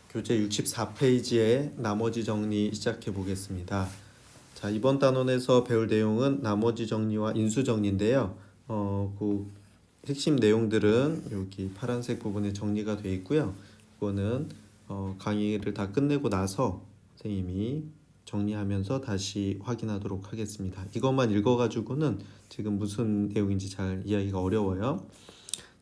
교재 64페이지의 나머지 정리 시작해 보겠습니다. 자, 이번 단원에서 배울 내용은 나머지 정리와 인수 정리인데요. 그 핵심 내용들은 여기 파란색 부분에 정리가 되어 있고요. 이거는 강의를 다 끝내고 나서 선생님이 정리하면서 다시 확인하도록 하겠습니다. 이것만 읽어가지고는 지금 무슨 내용인지 잘 이해하기가 어려워요.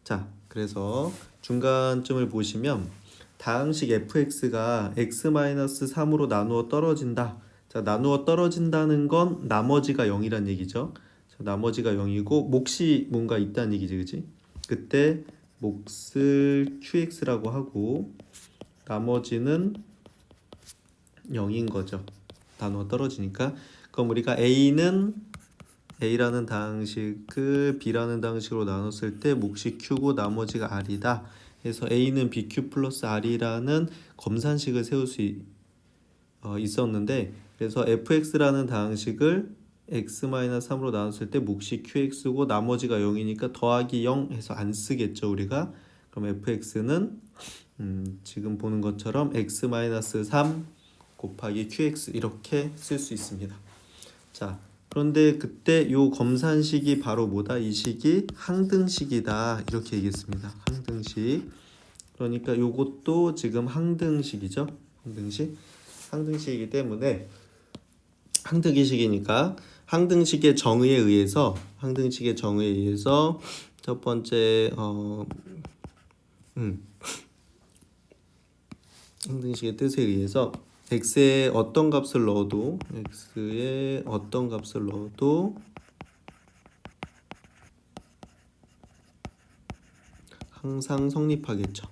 자, 그래서 중간쯤을 보시면 다항식 fx가 x-3으로 나누어 떨어진다. 자, 나누어 떨어진다는 건 나머지가 0이란 얘기죠. 자, 나머지가 0이고 몫이 뭔가 있다는 얘기지, 그치? 그때 몫을 qx라고 하고 나머지는 0인 거죠. 나누어 떨어지니까. 그럼 우리가 A라는 다항식을 B라는 다항식으로 나눴을 때 몫이 Q고 나머지가 R이다. 그래서 A는 BQ 플러스 R이라는 검산식을 세울 수 있었는데, 그래서 fx라는 다항식을 x-3으로 나눴을 때 몫이 qx고 나머지가 0이니까 더하기 0 해서 안 쓰겠죠 우리가. 그럼 fx는 지금 보는 것처럼 x-3 곱하기 qx 이렇게 쓸 수 있습니다. 자, 그런데 그때 요 검산식이 바로 뭐다? 이 식이 항등식이다 이렇게 얘기했습니다. 항등식. 그러니까 요것도 지금 항등식이죠. 항등식이기 때문에 항등식이니까 항등식의 정의에 의해서 첫 번째 항등식의 뜻에 의해서 x에 어떤 값을 넣어도 항상 성립하겠죠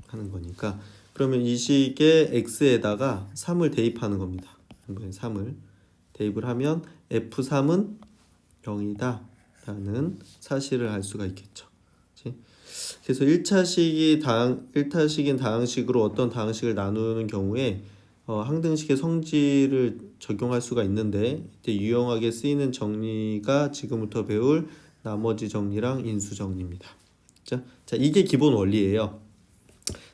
하는 거니까, 그러면 이 식의 x에다가 3을 대입하는 겁니다. 3을 대입을 하면 f3은 0이다 라는 사실을 알 수가 있겠죠. 그래서 1차식인 다항식으로 어떤 다항식을 나누는 경우에 항등식의 성질을 적용할 수가 있는데, 이때 유용하게 쓰이는 정리가 지금부터 배울 나머지 정리랑 인수 정리입니다. 자, 이게 기본 원리예요.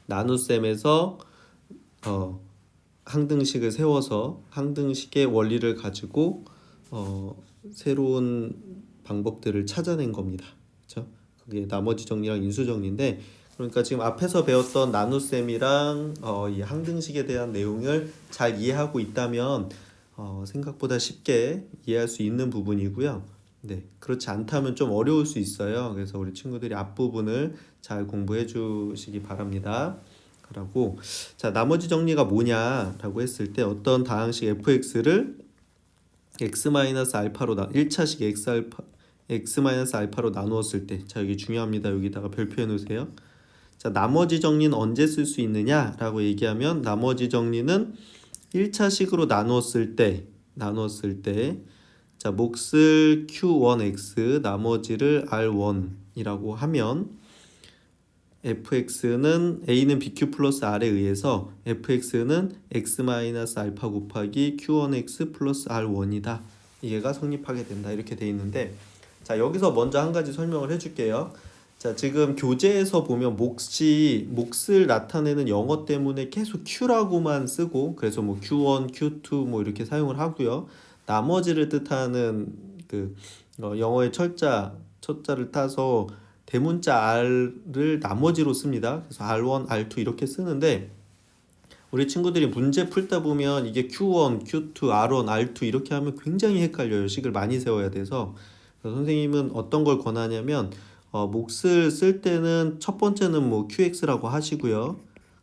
나눗셈에서 항등식을 세워서 항등식의 원리를 가지고 새로운 방법들을 찾아낸 겁니다. 그렇죠? 그게 나머지 정리랑 인수 정리인데, 그러니까 지금 앞에서 배웠던 나눗셈이랑 이 항등식에 대한 내용을 잘 이해하고 있다면 생각보다 쉽게 이해할 수 있는 부분이고요. 네, 그렇지 않다면 좀 어려울 수 있어요. 그래서 우리 친구들이 앞부분을 잘 공부해 주시기 바랍니다. 라고. 자, 나머지 정리가 뭐냐라고 했을 때 어떤 다항식 fx를 x-알파로 1차식 x-알파로 나누었을 때, 자, 여기 중요합니다. 여기다가 별표해 놓으세요. 자, 나머지 정리는 언제 쓸 수 있느냐라고 얘기하면 나머지 정리는 1차식으로 나누었을 때 자, 몫을 q1x 나머지를 r1이라고 하면 fx는 a는 bq 플러스 r에 의해서 fx는 x-알파 곱하기 q1x 플러스 r1이다. 이게가 성립하게 된다. 이렇게 돼 있는데, 자, 여기서 먼저 한 가지 설명을 해줄게요. 자, 지금 교재에서 보면 몫을 나타내는 영어 때문에 계속 q라고만 쓰고, 그래서 뭐 q1, q2 뭐 이렇게 사용을 하고요. 나머지를 뜻하는 그 영어의 첫자를 따서 대문자 r을 나머지로 씁니다. 그래서 r1, r2 이렇게 쓰는데, 우리 친구들이 문제 풀다 보면 이게 q1, q2, r1, r2 이렇게 하면 굉장히 헷갈려요. 식을 많이 세워야 돼서. 그래서 선생님은 어떤 걸 권하냐면 몫을 쓸 때는 첫 번째는 뭐 qx라고 하시고요.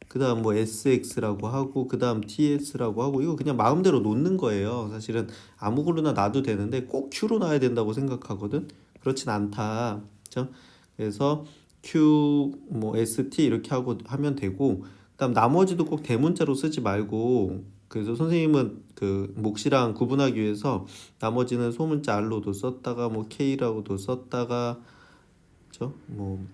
그 다음 뭐 sx라고 하고 그 다음 ts라고 하고, 이거 그냥 마음대로 놓는 거예요. 사실은 아무 걸로나 놔도 되는데 꼭 q로 놔야 된다고 생각하거든. 그렇진 않다. 그렇죠? 그래서 q 뭐 st 이렇게 하고 하면 되고, 그다음 나머지도 꼭 대문자로 쓰지 말고, 그래서 선생님은 그 몫이랑 구분하기 위해서 나머지는 소문자 r로도 썼다가 뭐 k라고도 썼다가, 그렇죠? 뭐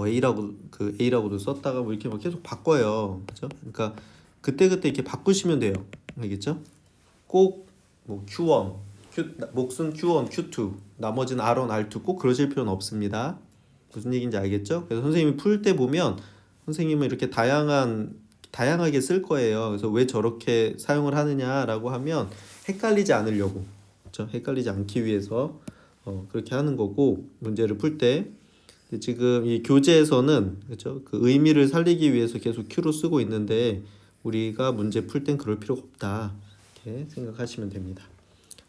a라고도 썼다가 뭐 이렇게 막 계속 바꿔요. 그렇죠? 그러니까 그때그때 이렇게 바꾸시면 돼요. 알겠죠? 꼭 뭐 몫은 q1, q2, 나머지는 r1, r2 꼭 그러실 필요는 없습니다. 무슨 얘기인지 알겠죠? 그래서 선생님이 풀 때 보면 선생님은 이렇게 다양하게 쓸 거예요. 그래서 왜 저렇게 사용을 하느냐라고 하면 헷갈리지 않으려고, 그렇죠? 헷갈리지 않기 위해서 그렇게 하는 거고, 문제를 풀 때 지금 이 교재에서는, 그렇죠? 그 의미를 살리기 위해서 계속 Q로 쓰고 있는데 우리가 문제 풀 땐 그럴 필요가 없다, 이렇게 생각하시면 됩니다.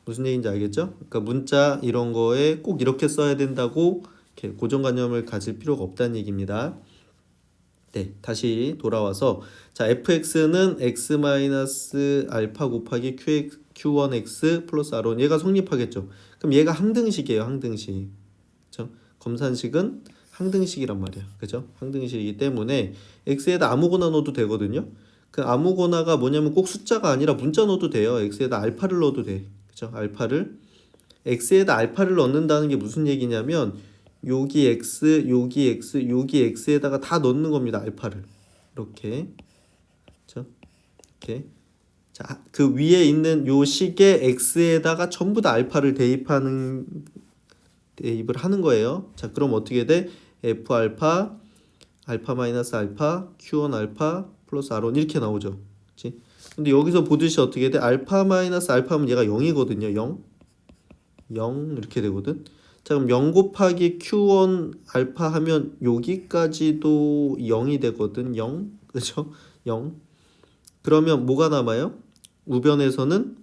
무슨 얘기인지 알겠죠? 그러니까 문자 이런 거에 꼭 이렇게 써야 된다고 이렇게 고정관념을 가질 필요가 없다는 얘기입니다. 네, 다시 돌아와서 자, fx는 x-알파 곱하기 q1x 플러스 r1 얘가 성립하겠죠. 그럼 얘가 항등식이에요. 항등식. 그렇죠? 검산식은 항등식이란 말이야. 그죠? 항등식이기 때문에 x에다 아무거나 넣어도 되거든요. 그 아무거나가 뭐냐면 꼭 숫자가 아니라 문자 넣어도 돼요. x에다 알파를 넣어도 돼. 그죠? 알파를 x에다 알파를 넣는다는 게 무슨 얘기냐면 여기 x, 여기 x, 여기 x에다가 다 넣는 겁니다. 알파를. 이렇게. 그렇죠? 이렇게. 자, 그 위에 있는 요 식의 x에다가 전부 다 알파를 대입을 하는 거예요. 자, 그럼 어떻게 돼? f 알파, 알파 마이너스 알파, q1 알파 플러스 r1 이렇게 나오죠. 그렇지? 근데 여기서 보듯이 어떻게 돼? 알파 마이너스 알파면 얘가 0이거든요. 0. 0 이렇게 되거든. 자, 그럼 0 곱하기 q1 알파 하면 여기까지도 0이 되거든. 0. 그죠? 0. 그러면 뭐가 남아요? 우변에서는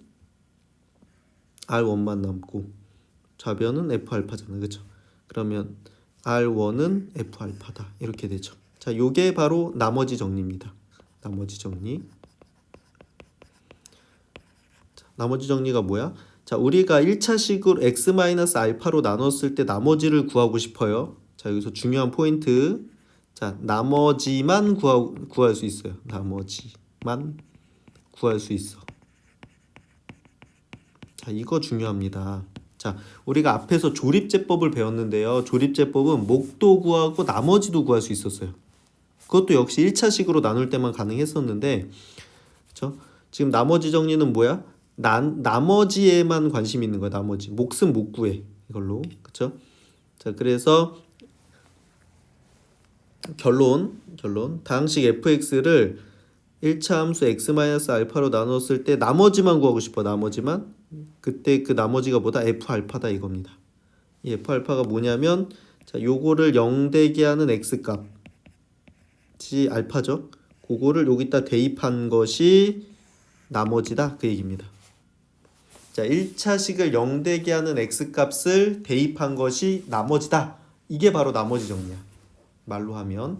R1만 남고 좌변은 F 알파잖아. 그죠? 그러면 R1은 F 알파다. 이렇게 되죠. 자, 요게 바로 나머지 정리입니다. 나머지 정리. 자, 나머지 정리가 뭐야? 자, 우리가 1차식으로 x-알파로 나눴을 때 나머지를 구하고 싶어요. 자, 여기서 중요한 포인트. 자, 나머지만 구할 수 있어요. 나머지만 구할 수 있어. 자, 이거 중요합니다. 자, 우리가 앞에서 조립제법을 배웠는데요. 조립제법은 목도 구하고 나머지도 구할 수 있었어요. 그것도 역시 1차식으로 나눌 때만 가능했었는데, 그렇죠? 지금 나머지 정리는 뭐야? 나머지에만 관심이 있는 거야. 나머지. 몫은 못 구해. 이걸로. 그렇죠? 자, 그래서 결론. 다항식 fx를 1차 함수 x-알파로 나눴을 때 나머지만 구하고 싶어. 나머지만. 그때 그 나머지가 뭐다? f 알파다 이겁니다. 이 f 알파가 뭐냐면 자, 요거를 0 되게 하는 x 값이 알파죠. 그거를 여기다 대입한 것이 나머지다 그 얘기입니다. 자, 1차식을 0 되게 하는 x 값을 대입한 것이 나머지다. 이게 바로 나머지 정리야. 말로 하면.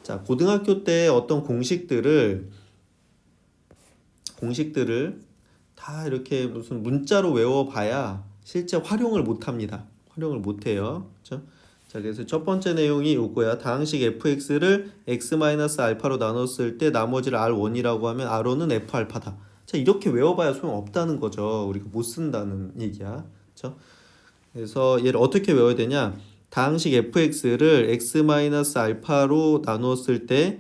자, 고등학교 때 어떤 공식들을 다 이렇게 무슨 문자로 외워봐야 실제 활용을 못합니다. 활용을 못해요. 그렇죠? 자, 그래서 첫 번째 내용이 요거야. 다항식 fx를 x-알파로 나눴을 때 나머지를 r1이라고 하면 r1은 f 알파다. 자, 이렇게 외워봐야 소용없다는 거죠. 우리가 못 쓴다는 얘기야. 그렇죠? 그래서 얘를 어떻게 외워야 되냐? 다항식 fx를 x-알파로 나눴을 때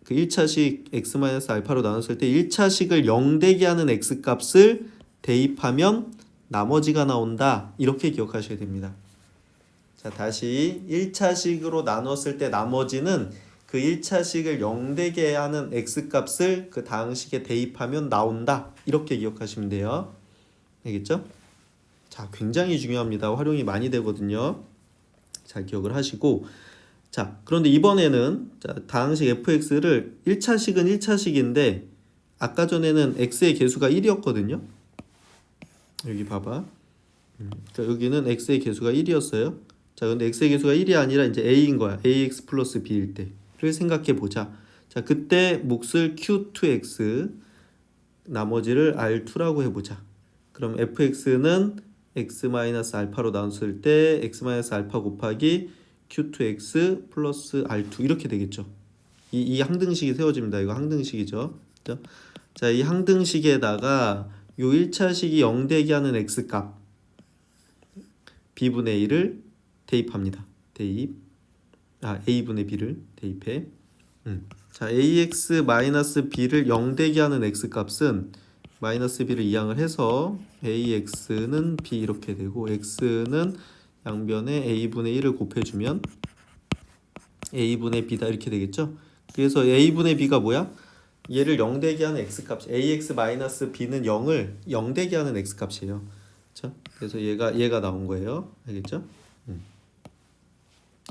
그 1차식 x-알파로 나눴을 때 1차식을 0 되게 하는 x 값을 대입하면 나머지가 나온다. 이렇게 기억하셔야 됩니다. 자, 다시 1차식으로 나눴을 때 나머지는 그 1차식을 0 되게 하는 x 값을 그 다항식에 대입하면 나온다. 이렇게 기억하시면 돼요. 알겠죠? 자, 굉장히 중요합니다. 활용이 많이 되거든요. 잘 기억을 하시고, 자, 그런데 이번에는 자, 다항식 fx를 1차식은 1차식인데 아까 전에는 x의 개수가 1이었거든요. 여기 봐봐. 그러니까 여기는 x의 개수가 1이었어요. 자, 근데 x의 개수가 1이 아니라 이제 a인 거야. ax 플러스 b일 때를 생각해 보자. 자, 그때 몫을 q2x 나머지를 r2라고 해보자. 그럼 fx는 x-알파로 나눴을 때 x-알파 곱하기 q2x 플러스 r2 이렇게 되겠죠. 이 항등식이 세워집니다. 이거 항등식이죠. 그렇죠? 자, 이 항등식에다가 요 1차식이 0 되게 하는 x값 b분의 1을 대입합니다. a분의 b를 대입해. 자, ax-b를 0 되게 하는 x값은 마이너스 b를 이항을 해서 ax는 b 이렇게 되고 x는 양변에 a분의 1을 곱해주면 a분의 b다 이렇게 되겠죠. 그래서 a분의 b가 뭐야? 얘를 0 되게 하는 x값, ax-b는 0을 0 되게 하는 x값이에요. 그렇죠? 그래서 얘가 나온 거예요. 알겠죠?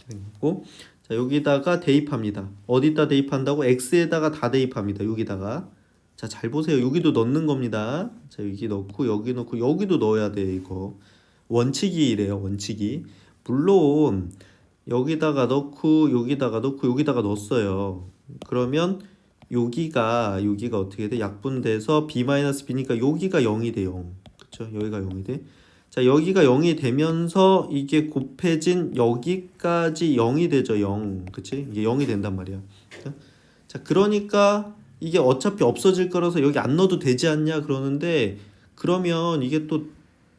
그리고 자, 여기다가 대입합니다. 어디다 대입한다고? x에다가 다 대입합니다. 여기다가. 자, 잘 보세요. 여기도 넣는 겁니다. 자, 여기 넣고 여기 넣고 여기도 넣어야 돼, 이거. 원칙이 이래요. 원칙이. 물론 여기다가 넣고 여기다가 넣고 여기다가 넣었어요. 그러면 여기가 어떻게 돼? 약분돼서 b-b니까 여기가 0이 돼. 0. 그렇죠? 여기가 0이 돼. 자, 여기가 0이 되면서 이게 곱해진 여기까지 0이 되죠. 0. 그치? 이게 0이 된단 말이야. 자, 그러니까 이게 어차피 없어질 거라서 여기 안 넣어도 되지 않냐 그러는데, 그러면 이게 또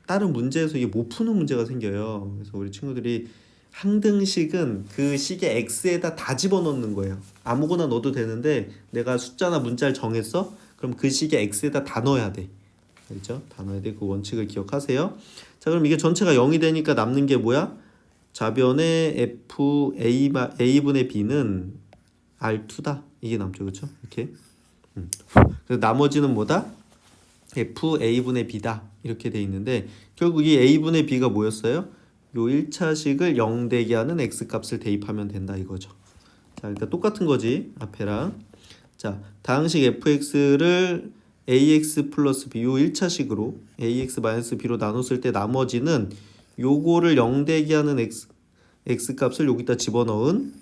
다른 문제에서 이게 못 푸는 문제가 생겨요. 그래서 우리 친구들이 항등식은 그 식의 x에다 다 집어넣는 거예요. 아무거나 넣어도 되는데 내가 숫자나 문자를 정했어? 그럼 그 식의 x에다 다 넣어야 돼. 알겠죠? 다 넣어야 돼. 그 원칙을 기억하세요. 자, 그럼 이게 전체가 0이 되니까 남는 게 뭐야? 좌변의 f a분의 b는 r2다. 이게 남죠. 그렇죠? 이렇게. 그래서 나머지는 뭐다? f a분의 b다. 이렇게 돼 있는데 결국 이 a분의 b가 뭐였어요? 요 1차식을 0 되게 하는 x값을 대입하면 된다 이거죠. 자, 그러니까 똑같은 거지. 앞에랑. 자, 다항식 fx를 ax 플러스 b 요 1차식으로 ax-b로 나눴을 때 나머지는 요거를 0 되게 하는 x값을 여기다 집어넣은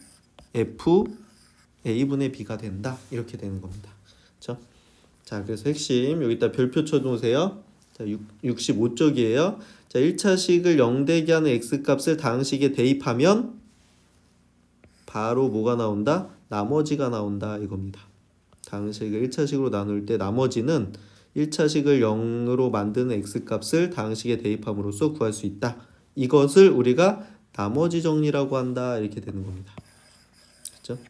f a분의 b가 된다. 이렇게 되는 겁니다. 그렇죠? 자, 그래서 핵심 여기다 별표 쳐놓으세요. 자, 65쪽이에요. 자, 1차식을 0 되게 하는 x값을 다항식에 대입하면 바로 뭐가 나온다? 나머지가 나온다 이겁니다. 다항식을 1차식으로 나눌 때 나머지는 1차식을 0으로 만드는 x값을 다항식에 대입함으로써 구할 수 있다. 이것을 우리가 나머지 정리라고 한다. 이렇게 되는 겁니다. 그렇죠?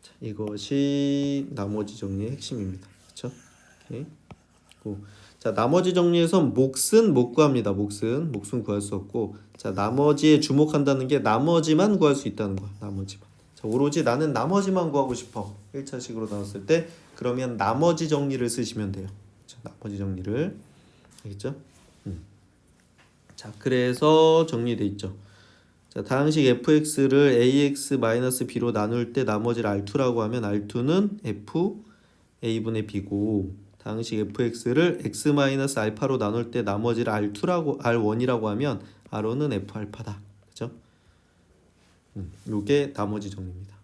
자, 이것이 나머지 정리의 핵심입니다. 그렇죠? 오케이. 자, 나머지 정리에서 몫은 못 구합니다. 몫은 구할 수 없고, 자, 나머지에 주목한다는 게 나머지만 구할 수 있다는 거야. 나머지만. 자, 오로지 나는 나머지만 구하고 싶어. 1차식으로 나눴을 때 그러면 나머지 정리를 쓰시면 돼요. 자, 나머지 정리를. 알겠죠? 자, 그래서 정리돼 있죠. 자, 다항식 fx를 ax-b로 나눌 때 나머지를 r2라고 하면 r2는 f a분의 b고, 다항식 fx를 x-알파로 나눌 때 나머지를 r1이라고 하면 r1은 f알파다. 그죠? 요게 나머지 정리입니다.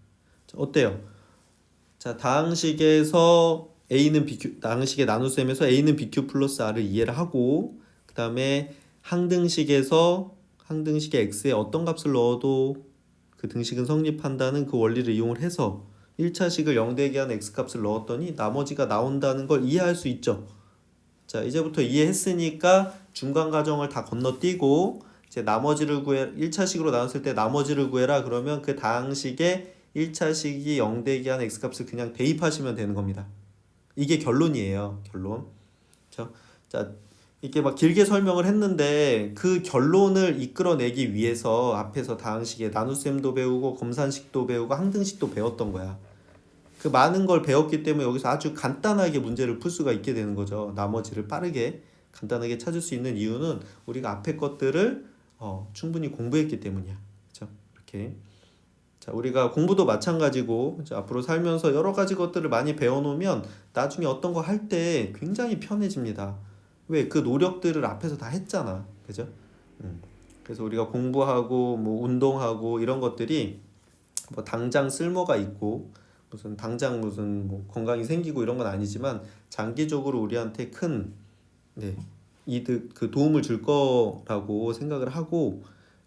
자, 어때요? 자, 다항식에서 a는 bq, 다항식의 나눗셈에서 a는 bq 플러스 r을 이해를 하고, 그 다음에 항등식에서 항등식의 x에 어떤 값을 넣어도 그 등식은 성립한다는 그 원리를 이용을 해서 1차식을 0 되게 한 x값을 넣었더니 나머지가 나온다는 걸 이해할 수 있죠. 자, 이제부터 이해했으니까 중간 과정을 다 건너뛰고 이제 나머지를 구해, 1차식으로 나눴을 때 나머지를 구해라 그러면 그 다항식에 1차식이 0 되게 한 x값을 그냥 대입하시면 되는 겁니다. 이게 결론이에요. 결론. 그렇죠? 자, 이렇게 막 길게 설명을 했는데 그 결론을 이끌어내기 위해서 앞에서 다항식의 나눗셈도 배우고 검산식도 배우고 항등식도 배웠던 거야. 그 많은 걸 배웠기 때문에 여기서 아주 간단하게 문제를 풀 수가 있게 되는 거죠. 나머지를 빠르게 간단하게 찾을 수 있는 이유는 우리가 앞에 것들을 충분히 공부했기 때문이야. 그렇죠? 이렇게. 자, 우리가 공부도 마찬가지고 앞으로 살면서 여러 가지 것들을 많이 배워놓으면 나중에 어떤 거 할 때 굉장히 편해집니다. 왜? 그 노력들을 앞에서 다 했잖아. 그죠? 그래서 우리가 공부하고 뭐 운동하고 이런 것들이 뭐 당장 쓸모가 있고 무슨 당장 무슨 뭐 건강이 생기고 이런 건 아니지만 장기적으로 우리한테 큰 이득, 그 도움을 줄 거라고 생각을 하고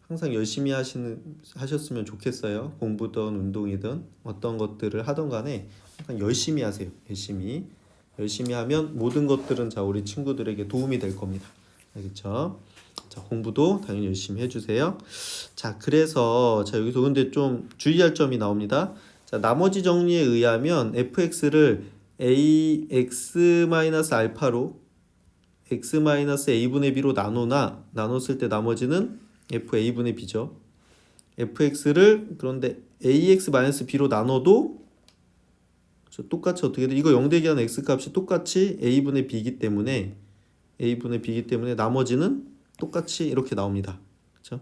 항상 열심히 하셨으면 좋겠어요. 공부든 운동이든 어떤 것들을 하던 간에 항상 열심히 하세요. 열심히 하면 모든 것들은 자, 우리 친구들에게 도움이 될 겁니다. 알겠죠? 자, 공부도 당연히 열심히 해주세요. 자, 그래서 자, 여기서 근데 좀 주의할 점이 나옵니다. 자, 나머지 정리에 의하면 fx를 ax-알파로 x-a분의 b로 나눴을 때 나머지는 fa분의 b죠. fx를 그런데 ax-b로 나눠도 똑같이 어떻게 돼? 이거 0 되기 하는 x 값이 똑같이 a분의 b이기 때문에 나머지는 똑같이 이렇게 나옵니다. 그렇죠?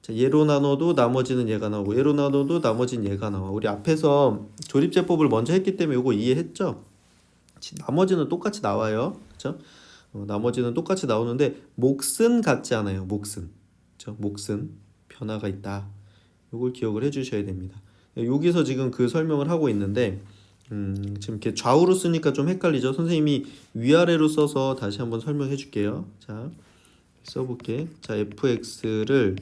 자, 얘로 나눠도 나머지는 얘가 나오고 얘로 나눠도 나머지는 얘가 나와. 우리 앞에서 조립제법을 먼저 했기 때문에 이거 이해했죠? 나머지는 똑같이 나와요. 그렇죠? 나머지는 똑같이 나오는데 몫은 같지 않아요. 몫은. 그렇죠? 몫은 변화가 있다. 이걸 기억을 해 주셔야 됩니다. 여기서 지금 그 설명을 하고 있는데 지금 이렇게 좌우로 쓰니까 좀 헷갈리죠. 선생님이 위아래로 써서 다시 한번 설명해 줄게요. 자, 써볼게. 자, fx를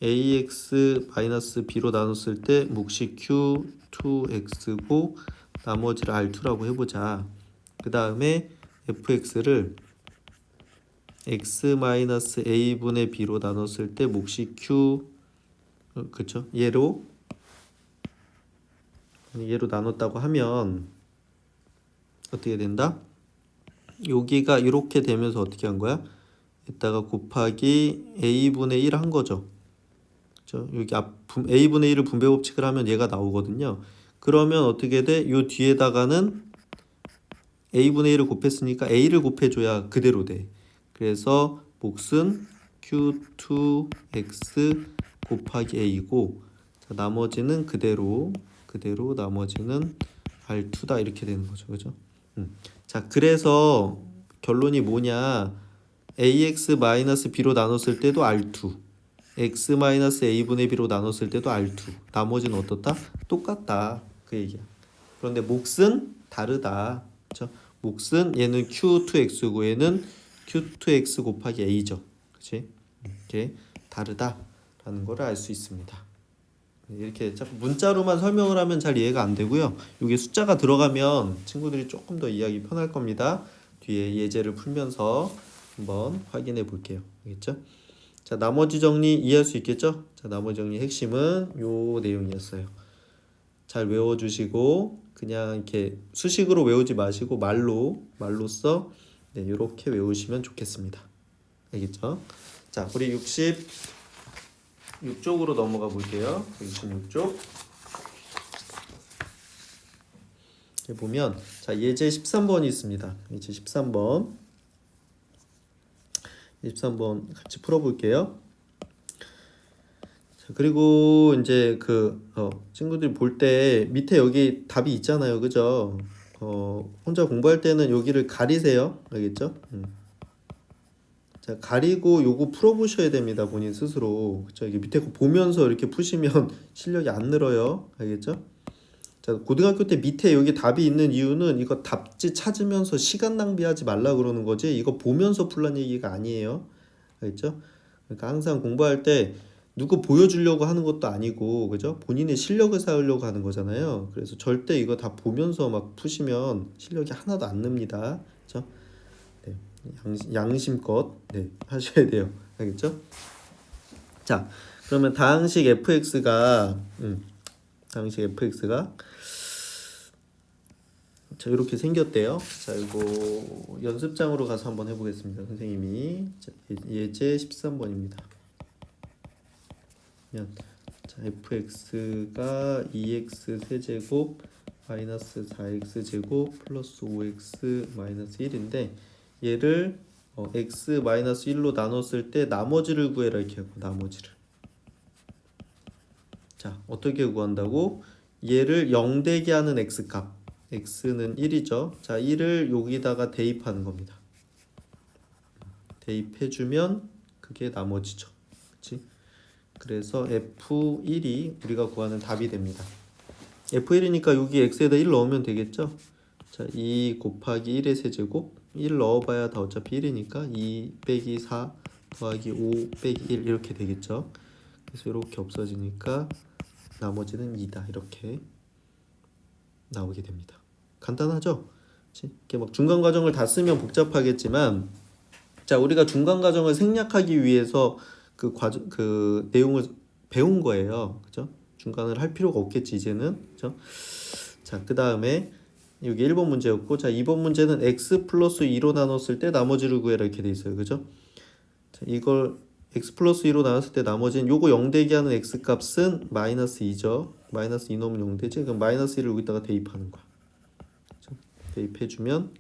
ax-b로 나눴을 때 몫이 q2x고 나머지를 r2라고 해보자. 그 다음에 fx를 x-a분의 b로 나눴을 때 몫이 q 그쵸? 얘로 나눴다고 하면 어떻게 된다? 여기가 이렇게 되면서 어떻게 한 거야? 이따가 곱하기 a분의 1 한 거죠. 그쵸? 여기 a분의 1을 분배 법칙을 하면 얘가 나오거든요. 그러면 어떻게 돼? 요 뒤에다가는 a분의 1을 곱했으니까 a를 곱해줘야 그대로 돼. 그래서 몫은 q2x 곱하기 a고 자, 나머지는 그대로 나머지는 r2다 이렇게 되는 거죠. 그죠? 자, 그래서 결론이 뭐냐? ax-b로 나눴을 때도 r2 x-a분의 b로 나눴을 때도 r2 나머지는 어떻다? 똑같다 그 얘기야. 그런데 몫은 다르다. 그렇죠? 몫은 얘는 q2x고 얘는 q2x 곱하기 a죠. 그렇지? 이렇게 다르다라는 걸 알 수 있습니다. 이렇게 자꾸 문자로만 설명을 하면 잘 이해가 안 되고요. 이게 숫자가 들어가면 친구들이 조금 더 이해하기 편할 겁니다. 뒤에 예제를 풀면서 한번 확인해 볼게요. 알겠죠? 자, 나머지 정리 이해할 수 있겠죠? 자, 나머지 정리 핵심은 요 내용이었어요. 잘 외워주시고 그냥 이렇게 수식으로 외우지 마시고 말로써 네, 이렇게 외우시면 좋겠습니다. 알겠죠? 자, 우리 66쪽으로 넘어가 볼게요. 66쪽 보면 자, 예제 13번이 있습니다. 예제 13번 같이 풀어볼게요. 자, 그리고 이제 친구들이 볼 때 밑에 여기 답이 있잖아요, 그죠? 혼자 공부할 때는 여기를 가리세요, 알겠죠? 자, 가리고 요거 풀어보셔야 됩니다, 본인 스스로. 그쵸? 이게 밑에 거 보면서 이렇게 푸시면 실력이 안 늘어요, 알겠죠? 자, 고등학교 때 밑에 여기 답이 있는 이유는 이거 답지 찾으면서 시간 낭비하지 말라 그러는 거지 이거 보면서 풀란 얘기가 아니에요. 알겠죠? 그러니까 항상 공부할 때 누구 보여주려고 하는 것도 아니고 그죠? 본인의 실력을 쌓으려고 하는 거잖아요. 그래서 절대 이거 다 보면서 막 푸시면 실력이 하나도 안 늡니다. 그죠? 네. 양심껏 네, 하셔야 돼요. 알겠죠? 자, 그러면 다항식 fx가 자, 이렇게 생겼대요. 자, 이거 연습장으로 가서 한번 해보겠습니다. 선생님이 자, 예제 13번입니다. 자, fx가 2x 세제곱 마이너스 4x 제곱 플러스 5x 마이너스 1인데 얘를 x 마이너스 1로 나눴을 때 나머지를 구해라 이렇게 하고 나머지를 자, 어떻게 구한다고? 얘를 0 되게 하는 x값 x는 1이죠. 자, 1을 여기다가 대입하는 겁니다. 대입해주면 그게 나머지죠. 그치? 그래서 F1이 우리가 구하는 답이 됩니다. F1이니까 여기 x에다 1 넣으면 되겠죠? 자, 2 곱하기 1의 세제곱 1 넣어봐야 다 어차피 1이니까 2 빼기 4 더하기 5 빼기 1 이렇게 되겠죠? 그래서 이렇게 없어지니까 나머지는 2다 이렇게 나오게 됩니다. 간단하죠? 이렇게 막 중간 과정을 다 쓰면 복잡하겠지만 자, 우리가 중간 과정을 생략하기 위해서 그 내용을 배운 거예요. 그죠? 중간을 할 필요가 없겠지 이제는. 그죠? 자, 그다음에 여기 1번 문제였고 자, 2번 문제는 x 플러스 2로 나눴을 때 나머지를 구해라 이렇게 돼 있어요. 그죠? 자, 이걸 x 플러스 2로 나눴을 때 나머지는 요거 0 대기하는 x 값은 마이너스 2죠. 마이너스 2 넣으면 0 되지. 그럼 마이너스 1을 여기다가 대입하는 거야. 그렇죠? 대입해주면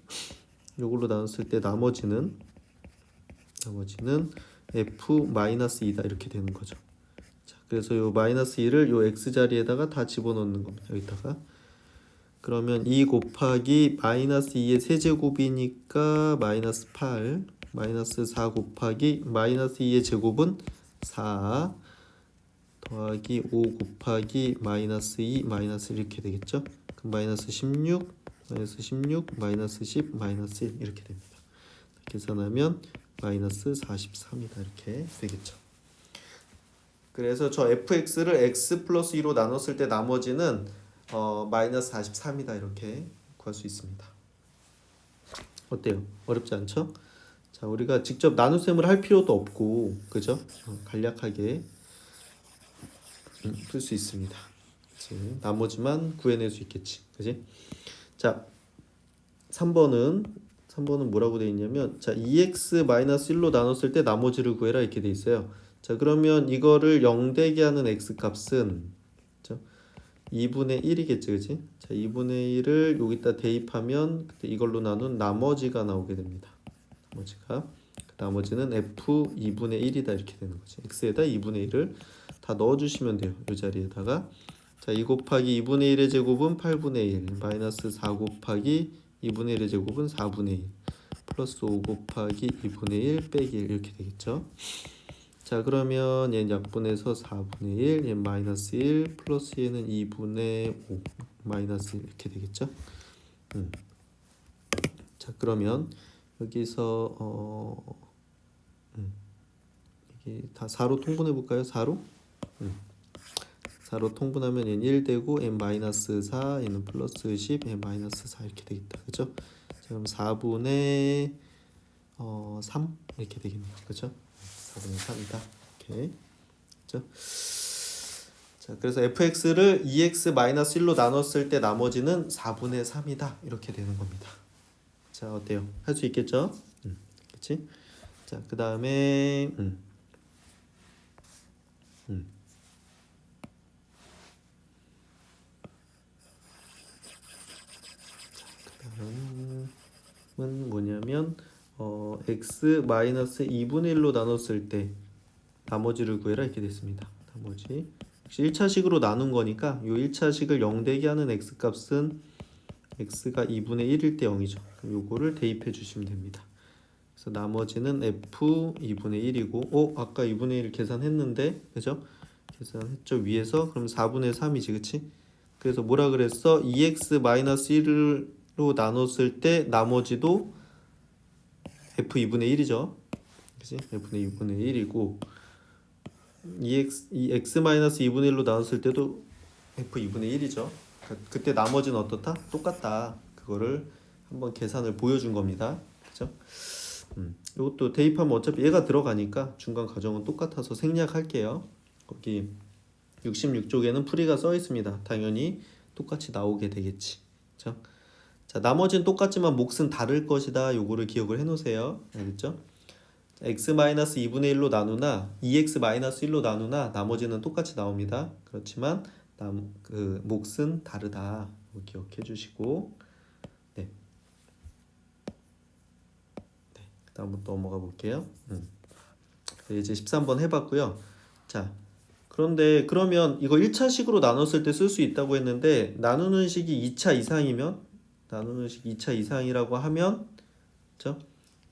요걸로 나눴을 때 나머지는 f 마이너스 2다 이렇게 되는 거죠. 자, 그래서 요 마이너스 2를 요 x 자리에다가 다 집어넣는 겁니다. 여기다가 그러면 2 곱하기 마이너스 2의 세제곱이니까 마이너스 8 마이너스 4 곱하기 마이너스 2의 제곱은 4 더하기 5 곱하기 마이너스 2 마이너스 이렇게 되겠죠. 그럼 마이너스 16 마이너스 16 마이너스 10 마이너스 1 이렇게 됩니다. 계산하면 마이너스 43이다 이렇게 되겠죠. 그래서 저 fx를 x 플러스 2로 나눴을 때 나머지는 마이너스 43이다 이렇게 구할 수 있습니다. 어때요? 어렵지 않죠? 자, 우리가 직접 나눗셈을 할 필요도 없고, 그죠? 간략하게 풀 수 있습니다. 그치? 나머지만 구해낼 수 있겠지, 그지? 자, 3번은 뭐라고 되어 있냐면, 자, 2x-1로 나눴을 때 나머지를 구해라 이렇게 돼 있어요. 자, 그러면 이거를 0 되게 하는 x 값은 2분의 1이겠지, 그치? 자, 2분의 1을 여기다 대입하면 그때 이걸로 나눈 나머지가 나오게 됩니다. 나머지는 f 2분의 1이다 이렇게 되는 거지. x에다 2분의 1을 다 넣어주시면 돼요. 이 자리에다가 자, 2 곱하기 2분의 1의 제곱은 8분의 1 마이너스 4 곱하기 2분의 1의 제곱은 4분의 1 플러스 5 곱하기 2분의 1 빼기 1 이렇게 되겠죠. 자, 그러면 얘는 약분해서 4분의 1 얘는 마이너스 1 플러스 얘는 2분의 5 마이너스 1 이렇게 되겠죠. 자, 그러면 여기서 이게 다 4로 통분해 볼까요? 4로? 4로 통분하면 얘는 1 되고 n 마이너스 4 얘는 플러스 10 n 마이너스 4 이렇게 되겠다. 그죠? 자, 그럼 4분의 3 이렇게 되겠네요. 그죠? 4분의 3이다. 이렇게. 그죠? 자, 그래서 fx를 2x-1로 나눴을 때 나머지는 4분의 3이다. 이렇게 되는 겁니다. 자, 어때요? 할 수 있겠죠? 그치? 자, 그 다음에 그다음은 뭐냐면 x-2분의 1로 나눴을 때 나머지를 구해라 이렇게 됐습니다. 나머지 역시 1차식으로 나눈 거니까 요 1차식을 0 되게 하는 x 값은 x가 2분의 1일 때 0이죠. 그럼 요거를 대입해 주시면 됩니다. 그래서 나머지는 f 2분의 1이고 아까 2분의 1 계산했는데 그죠? 계산했죠 위에서. 그럼 4분의 3이지 그치? 그래서 뭐라 그랬어? 2x-1로 나눴을 때 나머지도 f 2분의 1이죠. 그치? f는 2분의 1이고 2x-2분의 1로 나눴을 때도 f 2분의 1이죠. 그때 나머지는 어떻다? 똑같다. 그거를 한번 계산을 보여준 겁니다. 그죠? 이것도 대입하면 어차피 얘가 들어가니까 중간 과정은 똑같아서 생략할게요. 거기 66쪽에는 풀이가 써 있습니다. 당연히 똑같이 나오게 되겠지. 그죠? 자, 나머지는 똑같지만 몫은 다를 것이다. 요거를 기억을 해 놓으세요. 알겠죠? x-2분의 1로 나누나 2x-1로 나누나 나머지는 똑같이 나옵니다. 그렇지만 그 몫은 다르다. 기억해 주시고 네. 다음부터 넘어가 볼게요. 이제 13번 해봤고요. 자, 그런데 그러면 이거 1차식으로 나눴을 때 쓸 수 있다고 했는데 나누는 식이 2차 이상이면 나누는 식 2차 이상이라고 하면 그렇죠?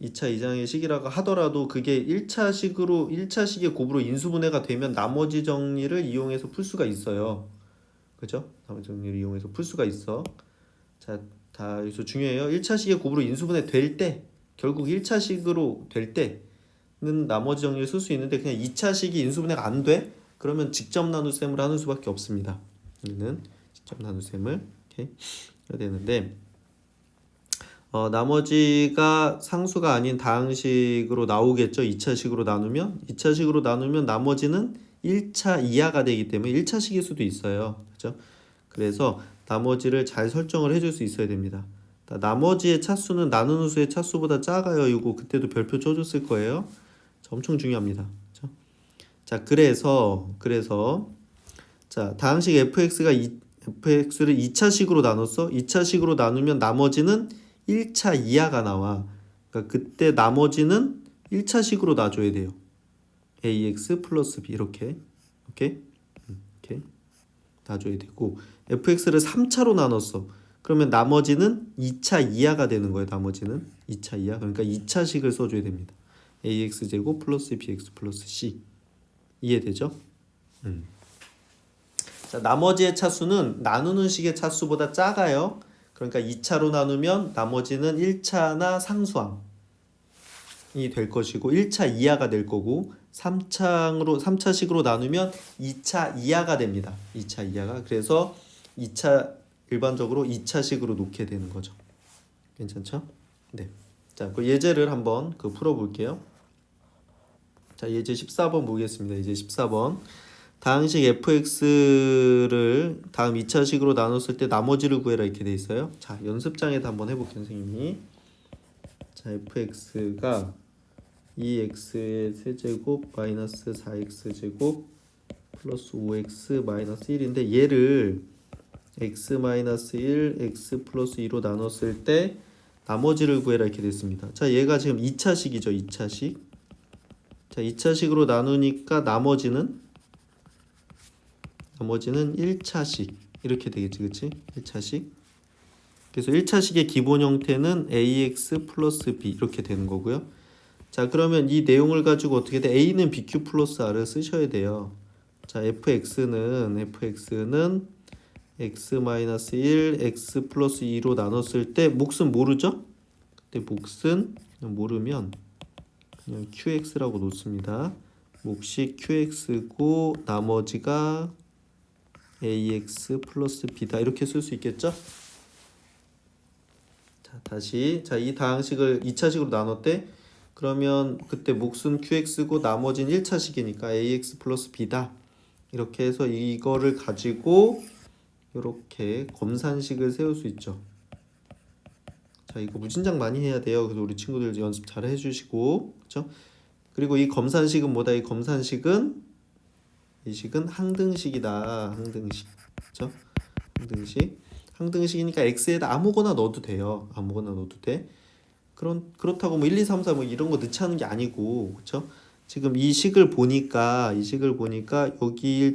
2차 이상의 식이라고 하더라도 그게 1차식의 곱으로 인수분해가 되면 나머지 정리를 이용해서 풀 수가 있어요. 그죠? 나머지 정리를 이용해서 풀 수가 있어. 자, 다 여기서 중요해요. 1차식의 곱으로 인수분해 될 때 결국 1차식으로 될 때는 나머지 정리를 쓸 수 있는데 그냥 2차식이 인수분해가 안 돼? 그러면 직접 나눗셈을 하는 수밖에 없습니다. 여기는 직접 나눗셈을 이렇게 해야 되는데 나머지가 상수가 아닌 다항식으로 나오겠죠. 2차식으로 나누면 2차식으로 나누면 나머지는 1차 이하가 되기 때문에 1차식일 수도 있어요. 그렇죠? 그래서 나머지를 잘 설정을 해줄 수 있어야 됩니다. 나머지의 차수는 나누는 수의 차수보다 작아요. 이거 그때도 별표 쳐줬을 거예요. 엄청 중요합니다. 그렇죠? 자, 그래서 자, 다항식 fx를 2차식으로 나눴어. 2차식으로 나누면 나머지는 1차 이하가 나와. 그러니까 그때 나머지는 1차식으로 놔줘야 돼요. ax 플러스 b 이렇게 이렇게 놔줘야 되고, fx를 3차로 나눴어. 그러면 나머지는 2차 이하가 되는 거예요. 나머지는 2차 이하. 그러니까 2차식을 써줘야 됩니다. ax 제곱 플러스 bx 플러스 c. 이해되죠? 자, 나머지의 차수는 나누는 식의 차수보다 작아요. 그러니까 2차로 나누면 나머지는 1차나 상수항이 될 것이고 1차 이하가 될 거고 3차식으로 나누면 2차 이하가 됩니다. 2차 이하가. 그래서 2차 일반적으로 2차식으로 놓게 되는 거죠. 괜찮죠? 네. 자, 그 예제를 한번 풀어 볼게요. 자, 예제 14번 보겠습니다. 예제 14번. 다항식 fx를 다음 2차식으로 나눴을 때 나머지를 구해라 이렇게 돼 있어요. 자, 연습장에도 한번 해볼게요, 선생님이. 자, fx가 2x의 세제곱 마이너스 4x 제곱 플러스 5x 마이너스 1인데 얘를 x 마이너스 1, x 플러스 2로 나눴을 때 나머지를 구해라 이렇게 됐습니다. 자, 얘가 지금 2차식이죠, 2차식. 자, 2차식으로 나누니까 나머지는 1차식 이렇게 되겠지, 그치? 1차식. 그래서 1차식의 기본 형태는 ax 플러스 b 이렇게 되는 거고요. 자, 그러면 이 내용을 가지고 어떻게 돼? a는 bq 플러스 r을 쓰셔야 돼요. 자, fx는 x 마이너스 1, x 플러스 2로 나눴을 때 몫은 모르죠? 그때 몫은 모르면 그냥 qx라고 놓습니다. 몫이 qx고 나머지가 ax 플러스 b다 이렇게 쓸 수 있겠죠? 자, 다시 이 다항식을 2차식으로 나눴대. 그러면 그때 몫은 qx고 나머지는 1차식이니까 ax 플러스 b다 이렇게 해서 이거를 가지고 이렇게 검산식을 세울 수 있죠. 자, 이거 무진장 많이 해야 돼요. 그래서 우리 친구들 연습 잘 해주시고, 그렇죠? 그리고 이 검산식은 뭐다? 이 검산식은 이 식은 항등식이다. 항등식. 그렇죠? 항등식이니까 x에다 아무거나 넣어도 돼요. 아무거나 넣어도 돼. 그렇다고 뭐 1, 2, 3, 4 뭐 이런 거 넣지 않은 게 아니고, 그렇죠? 지금 이 식을 보니까 여기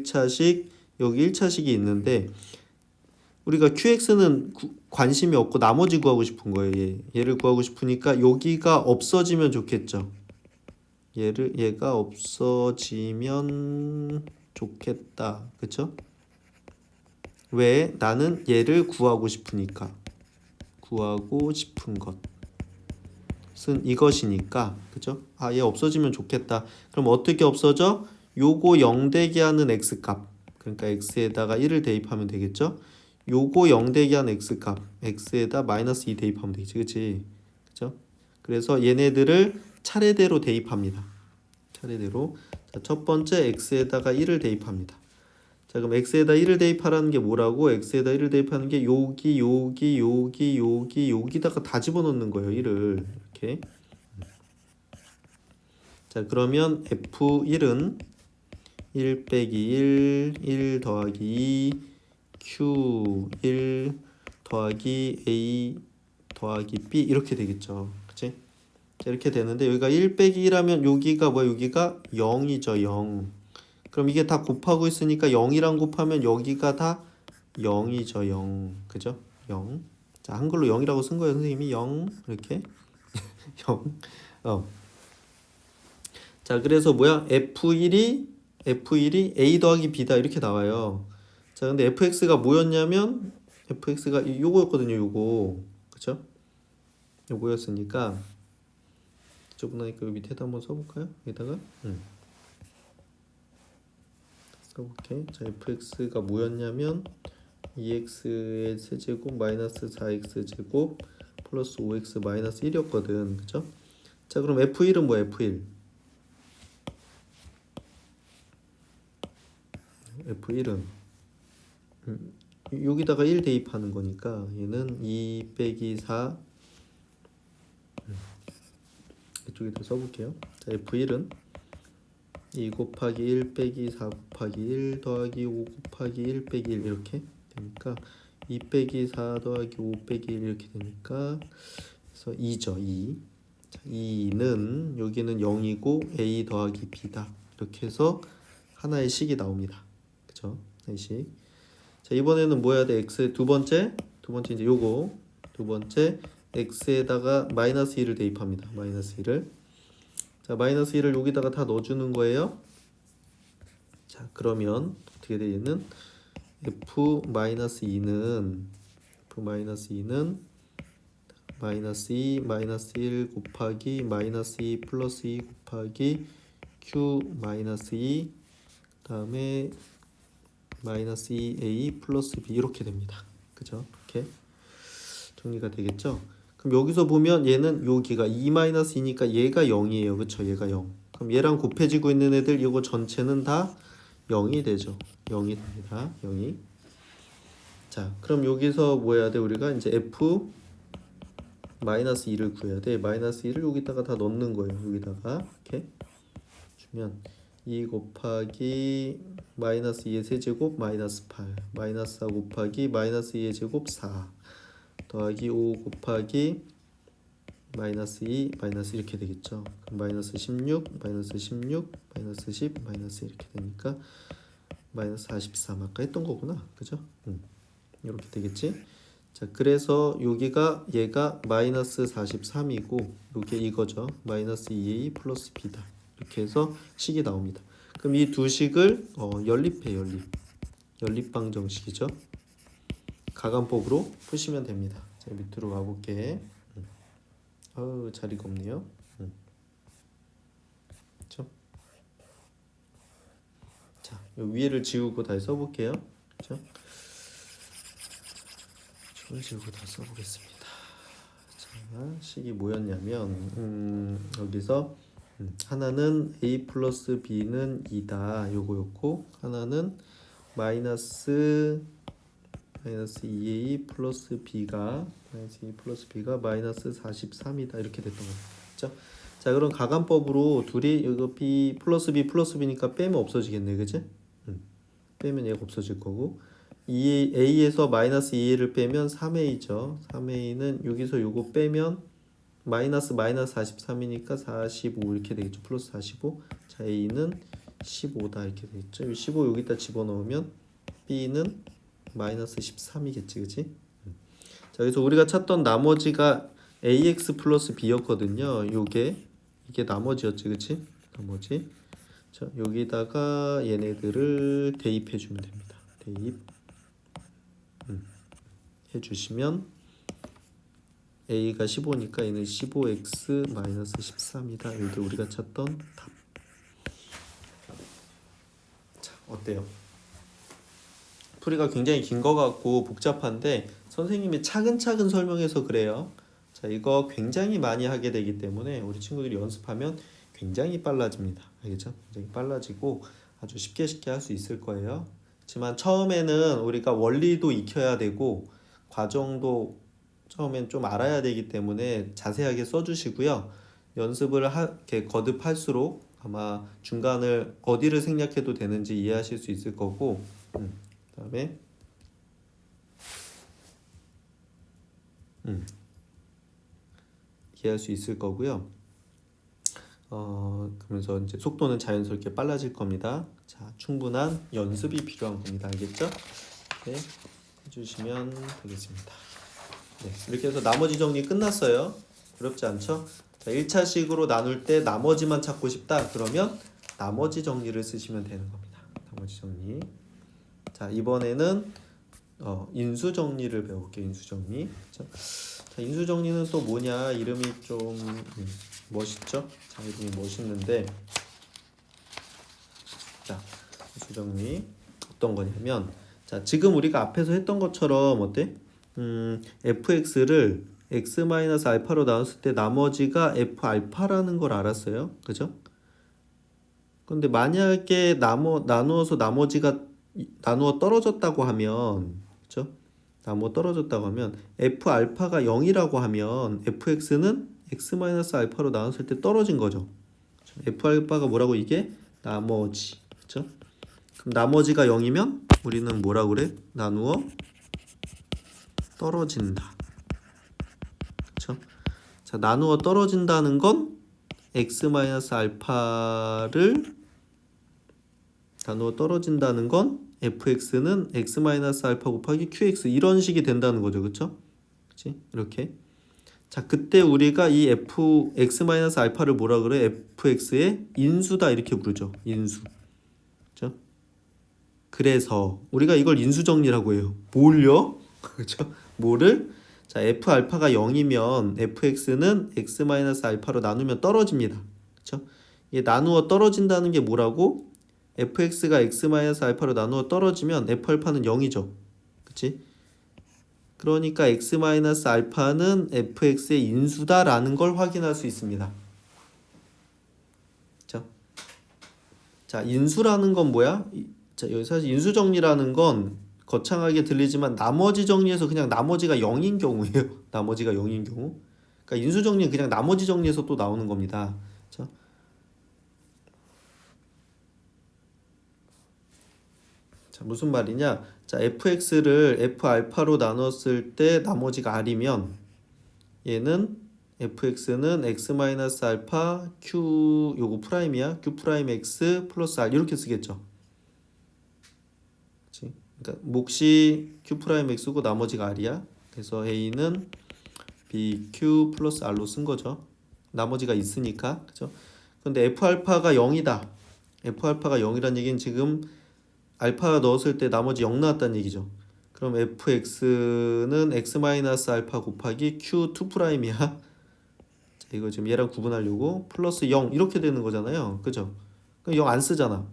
1차식, 여기 1차식이 있는데 우리가 qx는 관심이 없고 나머지 구하고 싶은 거예요. 얘를 구하고 싶으니까 여기가 없어지면 좋겠죠. 얘가 없어지면 좋겠다. 그쵸? 왜? 나는 얘를 구하고 싶으니까. 구하고 싶은 것은 이것이니까. 그쵸? 아, 얘 없어지면 좋겠다. 그럼 어떻게 없어져? 요거 0 되게 하는 x값. 그러니까 x에다가 1을 대입하면 되겠죠? 요거 0 되게 하는 x값. x에다 마이너스 2 대입하면 되겠지. 그치? 그쵸? 그래서 얘네들을 차례대로 대입합니다. 차례대로. 자, 첫 번째 x에다가 1을 대입합니다. 자, 그럼 x에다 1을 대입하라는 게 뭐라고? x에다 1을 대입하는 게 여기다가 다 집어넣는 거예요. 1을 이렇게. 자, 그러면 f1은 1 빼기 1 더하기 2 q1 더하기 a 더하기 b 이렇게 되겠죠. 그치? 자, 이렇게 되는데 여기가 1 빼기 1하면 여기가 뭐야? 여기가 0이죠. 0. 그럼 이게 다 곱하고 있으니까 0이랑 곱하면 여기가 다 0이죠. 0. 그죠? 0. 자, 한글로 0이라고 쓴 거예요. 선생님이 0 이렇게 0. 자, 그래서 뭐야? F1이 A 더하기 B다 이렇게 나와요. 자, 근데 fx가 뭐였냐면 fx가 요거였거든요. 요거. 그쵸? 요거였으니까 저분하니까 여기 밑에다 한번 써볼까요? 여기다가 써볼게. 자, fx가 뭐였냐면 2x의 세제곱 마이너스 4x 제곱 플러스 5x 마이너스 1이었거든. 그쵸? 자, 그럼 f1은 뭐야? F1은 여기다가 1 대입하는 거니까 얘는 2 빼기 4 이쪽에다 써볼게요. 자, F1은 2 곱하기 1 빼기 4 곱하기 1 더하기 5 곱하기 1 빼기 1 이렇게 되니까 2 빼기 4 더하기 5 빼기 1 이렇게 되니까 그래서 2죠. 2. 자, 2는 여기는 0이고 a 더하기 b다. 이렇게 해서 하나의 식이 나옵니다. 그죠? 하나의 식. 자, 이번에는 뭐 해야 돼? x 두 번째 이제 요거 두 번째 x에다가 마이너스 1을 대입합니다. 마이너스 1을. 자, 마이너스 1을 여기다가 다 넣어주는 거예요. 자, 그러면 어떻게 돼? 얘는 f-2는 마이너스 2 마이너스 1 곱하기 마이너스 2 플러스 2 곱하기 q 마이너스 2 다음에 마이너스 2a 플러스 b 이렇게 됩니다. 그죠? 이렇게 정리가 되겠죠? 그럼 여기서 보면 얘는 여기가 2-2니까 얘가 0이에요. 그쵸? 얘가 0. 그럼 얘랑 곱해지고 있는 애들 이거 전체는 다 0이 되죠. 0이 됩니다. 0이. 자, 그럼 여기서 뭐 해야 돼? 우리가 이제 f 마이너스 2를 구해야 돼. 마이너스 2를 여기다가 다 넣는 거예요. 여기다가 이렇게 주면 2 곱하기 마이너스 2의 세제곱 마이너스 8 마이너스 4 곱하기 마이너스 2의 제곱 4 더하기 5 곱하기 마이너스 2 마이너스 이렇게 되겠죠. 그럼 마이너스 16 마이너스 16 마이너스 10 마이너스 이렇게 되니까 마이너스 43 아까 했던 거구나. 그죠? 이렇게 되겠지. 자, 그래서 여기가 얘가 마이너스 43이고 요게 이거죠. 마이너스 2a 플러스 b다. 이렇게 해서 식이 나옵니다. 그럼 이 두 식을 연립해. 연립방정식이죠. 가간법으로 푸시면 됩니다. 자, 밑으로 가볼게. 자리가 없네요. 그렇죠? 자, 요 위에를 지우고 다시 써볼게요. 그렇죠? 저를 지우고 다시 써보겠습니다. 자, 식이 뭐였냐면 여기서 하나는 a 플러스 b는 2다. 요거였고 하나는 마이너스 2a 플러스 b가 마이너스 43이다. 이렇게 됐던 거죠. 그렇죠? 자, 그럼 가간법으로 둘이 이거 b 플러스 b니까 빼면 없어지겠네. 그치? 빼면 얘가 없어질 거고 A에서 마이너스 2a를 빼면 3a죠. 3a는 여기서 요거 빼면 마이너스 43이니까 45 이렇게 되겠죠. 플러스 45. 자, a는 15다 이렇게 되겠죠. 15 여기다 집어넣으면 b는 마이너스 13이겠지. 그치? 자, 그래서 우리가 찾던 나머지가 ax 플러스 b였거든요. 이게 나머지였지. 그치? 나머지. 자, 여기다가 얘네들을 대입해 주면 됩니다. 대입 해주시면 a가 15니까 얘는 15x 마이너스 13이다. 이게 우리가 찾던 답. 자, 어때요? 풀이가 굉장히 긴 것 같고 복잡한데 선생님이 차근차근 설명해서 그래요. 자, 이거 굉장히 많이 하게 되기 때문에 우리 친구들이 연습하면 굉장히 빨라집니다. 알겠죠? 굉장히 빨라지고 아주 쉽게 할 수 있을 거예요. 하지만 처음에는 우리가 원리도 익혀야 되고 과정도 처음엔 좀 알아야 되기 때문에 자세하게 써주시고요. 연습을 이렇게 거듭할수록 아마 중간을 어디를 생략해도 되는지 이해하실 수 있을 거고 그다음에 이해할 수 있을 거고요. 그러면서 이제 속도는 자연스럽게 빨라질 겁니다. 자, 충분한 연습이 필요한 겁니다. 알겠죠? 네, 해주시면 되겠습니다. 네, 이렇게 해서 나머지 정리 끝났어요. 어렵지 않죠? 자, 1차식으로 나눌 때 나머지만 찾고 싶다. 그러면 나머지 정리를 쓰시면 되는 겁니다. 나머지 정리. 자, 이번에는 인수 정리를 배울게요. 인수 정리. 자, 인수 정리는 또 뭐냐? 이름이 좀 멋있죠? 자, 이름이 멋있는데, 자, 인수 정리 어떤 거냐면, 자, 지금 우리가 앞에서 했던 것처럼 어때? fx를 x-알파로 나눴을 때 나머지가 f알파라는 걸 알았어요. 그죠? 근데 만약에 나누어서 나머지가 나누어 떨어졌다고 하면, 그죠? 나누어 떨어졌다고 하면 f알파가 0이라고 하면 fx는 x-알파로 나눴을 때 떨어진 거죠. f알파가 뭐라고? 이게 나머지. 그쵸? 그럼 나머지가 0이면 우리는 뭐라 그래? 나누어 떨어진다. 그쵸? 자, 나누어 떨어진다는 건 x-알파를 나누어 떨어진다는 건 fx는 x-알파 곱하기 qx 이런 식이 된다는 거죠. 그쵸? 그치? 이렇게. 자, 그때 우리가 이 x-알파를 뭐라 그래? fx의 인수다 이렇게 부르죠. 인수. 그죠? 그래서 우리가 이걸 인수 정리라고 해요. 뭘요? 그죠? 뭐를? 자, f알파가 0이면 fx는 x-알파로 나누면 떨어집니다. 그죠? 이게 나누어 떨어진다는 게 뭐라고? fx가 x-알파로 나누어 떨어지면 f알파는 0이죠. 그치? 그러니까 x-알파는 fx의 인수다라는 걸 확인할 수 있습니다. 그쵸? 자, 인수라는 건 뭐야? 자, 여기 사실 인수 정리라는 건 거창하게 들리지만 나머지 정리에서 그냥 나머지가 0인 경우예요. 나머지가 0인 경우. 그러니까 인수 정리는 그냥 나머지 정리에서 또 나오는 겁니다. 그쵸? 자, 무슨 말이냐? 자, fx를 f알파로 나눴을 때 나머지가 r이면 얘는 fx는 x-알파 q 요거 프라임이야. q 프라임 x 플러스 r 이렇게 쓰겠죠. 그치? 그러니까 몫이 q 프라임 x고 나머지가 r이야. 그래서 a는 bq 플러스 r로 쓴 거죠. 나머지가 있으니까. 그죠? 근데 f알파가 0이다. f알파가 0이란 얘기는 지금 알파 넣었을 때 나머지 0 나왔다는 얘기죠. 그럼 fx는 x-알파 곱하기 q2 프라임이야. 자, 이거 지금 얘랑 구분하려고 플러스 0 이렇게 되는 거잖아요. 그죠? 그럼 0 안 쓰잖아.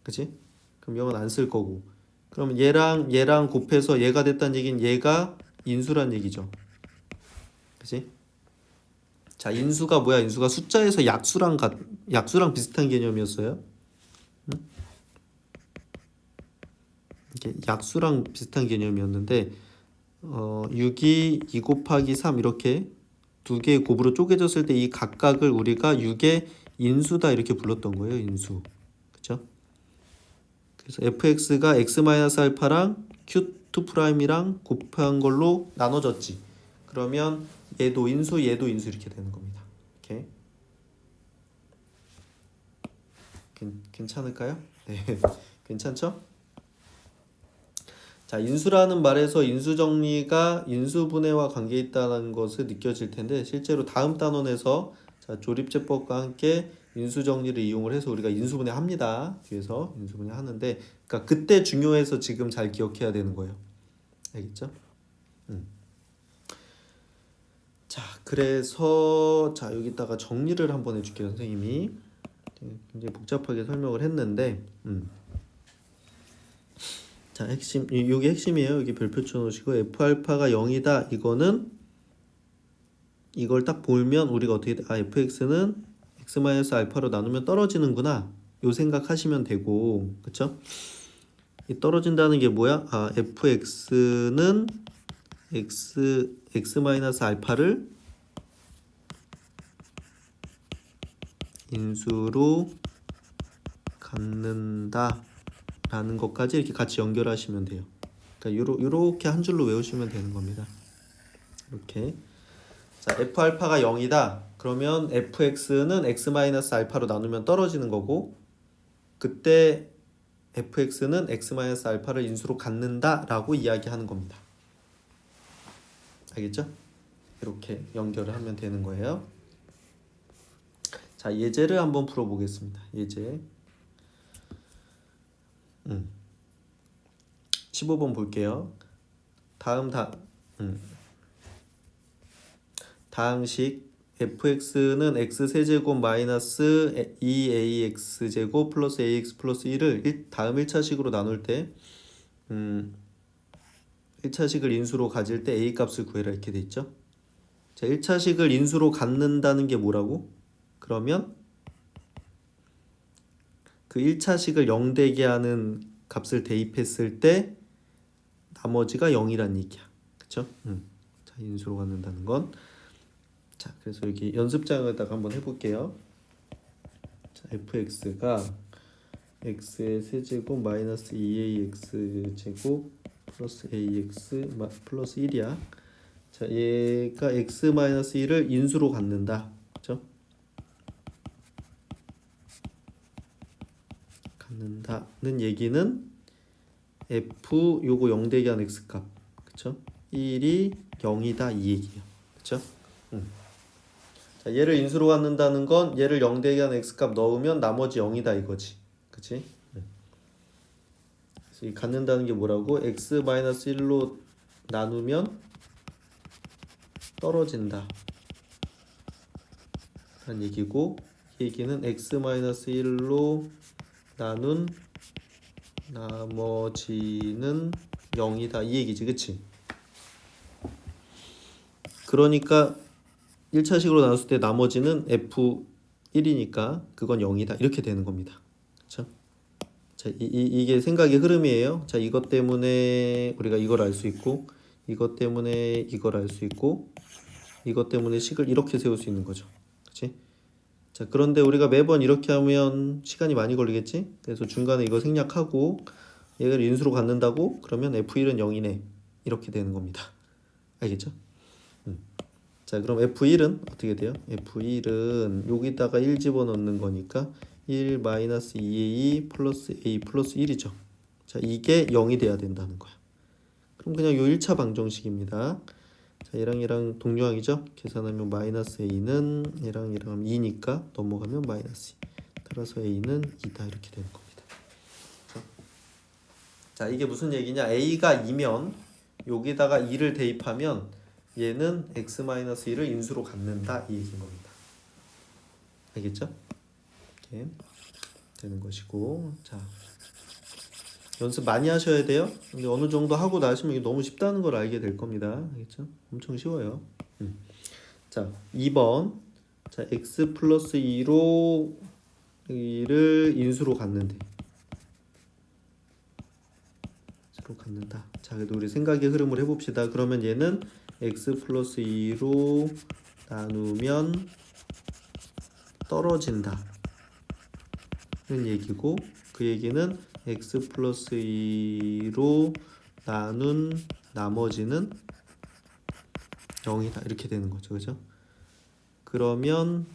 그치? 그럼 0은 안 쓸 거고. 그럼 얘랑 곱해서 얘가 됐다는 얘기는 얘가 인수란 얘기죠. 그치? 자, 인수가 뭐야? 인수가 숫자에서 약수랑 비슷한 개념이었어요. 이게 약수랑 비슷한 개념이었는데 6이 2 곱하기 3 이렇게 두 개의 곱으로 쪼개졌을 때 이 각각을 우리가 6의 인수다 이렇게 불렀던 거예요. 인수. 그쵸? 그래서 fx가 x-알파랑 q2 프라임이랑 곱한 걸로 나눠졌지. 그러면 얘도 인수 이렇게 되는 겁니다. 이렇게. 괜찮을까요? 네. 괜찮죠? 자, 인수라는 말에서 인수 정리가 인수분해와 관계 있다는 것을 느껴질 텐데 실제로 다음 단원에서 자, 조립제법과 함께 인수 정리를 이용을 해서 우리가 인수분해 합니다. 뒤에서 인수분해 하는데 그러니까 그때 중요해서 지금 잘 기억해야 되는 거예요. 알겠죠? 자, 그래서 자, 여기다가 정리를 한번 해줄게요, 선생님이. 굉장히 복잡하게 설명을 했는데 자, 핵심 이게 핵심이에요. 여기 별표 쳐놓으시고 f알파가 0이다. 이거는 이걸 딱 보면 우리가 어떻게 fx는 x-알파로 나누면 떨어지는구나. 요 생각하시면 되고, 그쵸? 이 떨어진다는 게 뭐야? fx는 x-알파를 인수로 갖는다 라는 것까지 이렇게 같이 연결하시면 돼요. 그러니까 요렇게 한 줄로 외우시면 되는 겁니다. 이렇게. 자, f알파가 0이다. 그러면 fx는 x-알파로 나누면 떨어지는 거고 그때 fx는 x-알파를 인수로 갖는다 라고 이야기하는 겁니다. 알겠죠? 이렇게 연결을 하면 되는 거예요. 자, 예제를 한번 풀어보겠습니다. 예제 15번 볼게요. 다항식 fx는 x세제곱 마이너스 2ax제곱 플러스 ax 플러스 1을 다음 1차식으로 나눌 때 1차식을 인수로 가질 때 a 값을 구해라 이렇게 돼 있죠. 자, 1차식을 인수로 갖는다는 게 뭐라고? 그러면 그 1차식을 0 되게 하는 값을 대입했을 때 나머지가 0이란 얘기야. 그쵸? 자, 인수로 갖는다는 건. 자, 그래서 여기 연습장에다가 한번 해볼게요. 자, fx가 x의 세제곱 마이너스 2ax 제곱 플러스 ax 플러스 1이야. 자, 얘가 x 마이너스 1을 인수로 갖는다. 그죠? 갖는다는 얘기는 f 요거 0 되게 한 x 값. 그쵸? 1이 0이다 이 얘기예요. 그쵸? 자, 얘를 인수로 갖는다는 건 얘를 0 되게 한 x 값 넣으면 나머지 0이다 이거지. 그치? 그래서 이 갖는다는 게 뭐라고? x-1로 나누면 떨어진다 라는 얘기고, 이 얘기는 x-1로 나눈 나머지는 0이다 이 얘기지. 그치? 그러니까 1차식으로 나눴을 때 나머지는 f1이니까 그건 0이다 이렇게 되는 겁니다. 그쵸? 자, 이게 생각의 흐름이에요. 자, 이것 때문에 우리가 이걸 알 수 있고, 이것 때문에 이걸 알 수 있고, 이것 때문에 식을 이렇게 세울 수 있는 거죠. 그치? 자, 그런데 우리가 매번 이렇게 하면 시간이 많이 걸리겠지? 그래서 중간에 이거 생략하고 얘를 인수로 갖는다고? 그러면 f1은 0이네 이렇게 되는 겁니다. 알겠죠? 자, 그럼 f1은 어떻게 돼요? f1은 여기다가 1 집어넣는 거니까 1 마이너스 2a 플러스 a 플러스 1이죠. 자, 이게 0이 돼야 된다는 거야. 그럼 그냥 요 1차 방정식입니다. 자, 얘랑 동료항이죠. 계산하면 마이너스 a는 얘랑 하면 2니까 넘어가면 마이너스 2. 따라서 a는 2다 이렇게 되는 겁니다. 자, 이게 무슨 얘기냐? a가 2면 여기다가 2를 대입하면 얘는 x-1을 인수로 갖는다 이 얘기인 겁니다. 알겠죠? 이렇게 되는 것이고, 자, 연습 많이 하셔야 돼요. 근데 어느 정도 하고 나시면 이게 너무 쉽다는 걸 알게 될 겁니다. 알겠죠? 엄청 쉬워요. 자, 2번. 자, x 플러스 2로 를 인수로 갖는데. 인수로 갖는다. 자, 그래도 우리 생각의 흐름을 해봅시다. 그러면 얘는 x 플러스 2로 나누면 떨어진다 는 얘기고, 그 얘기는 x 플러스 2로 나눈 나머지는 0이다 이렇게 되는 거죠. 그죠? 그러면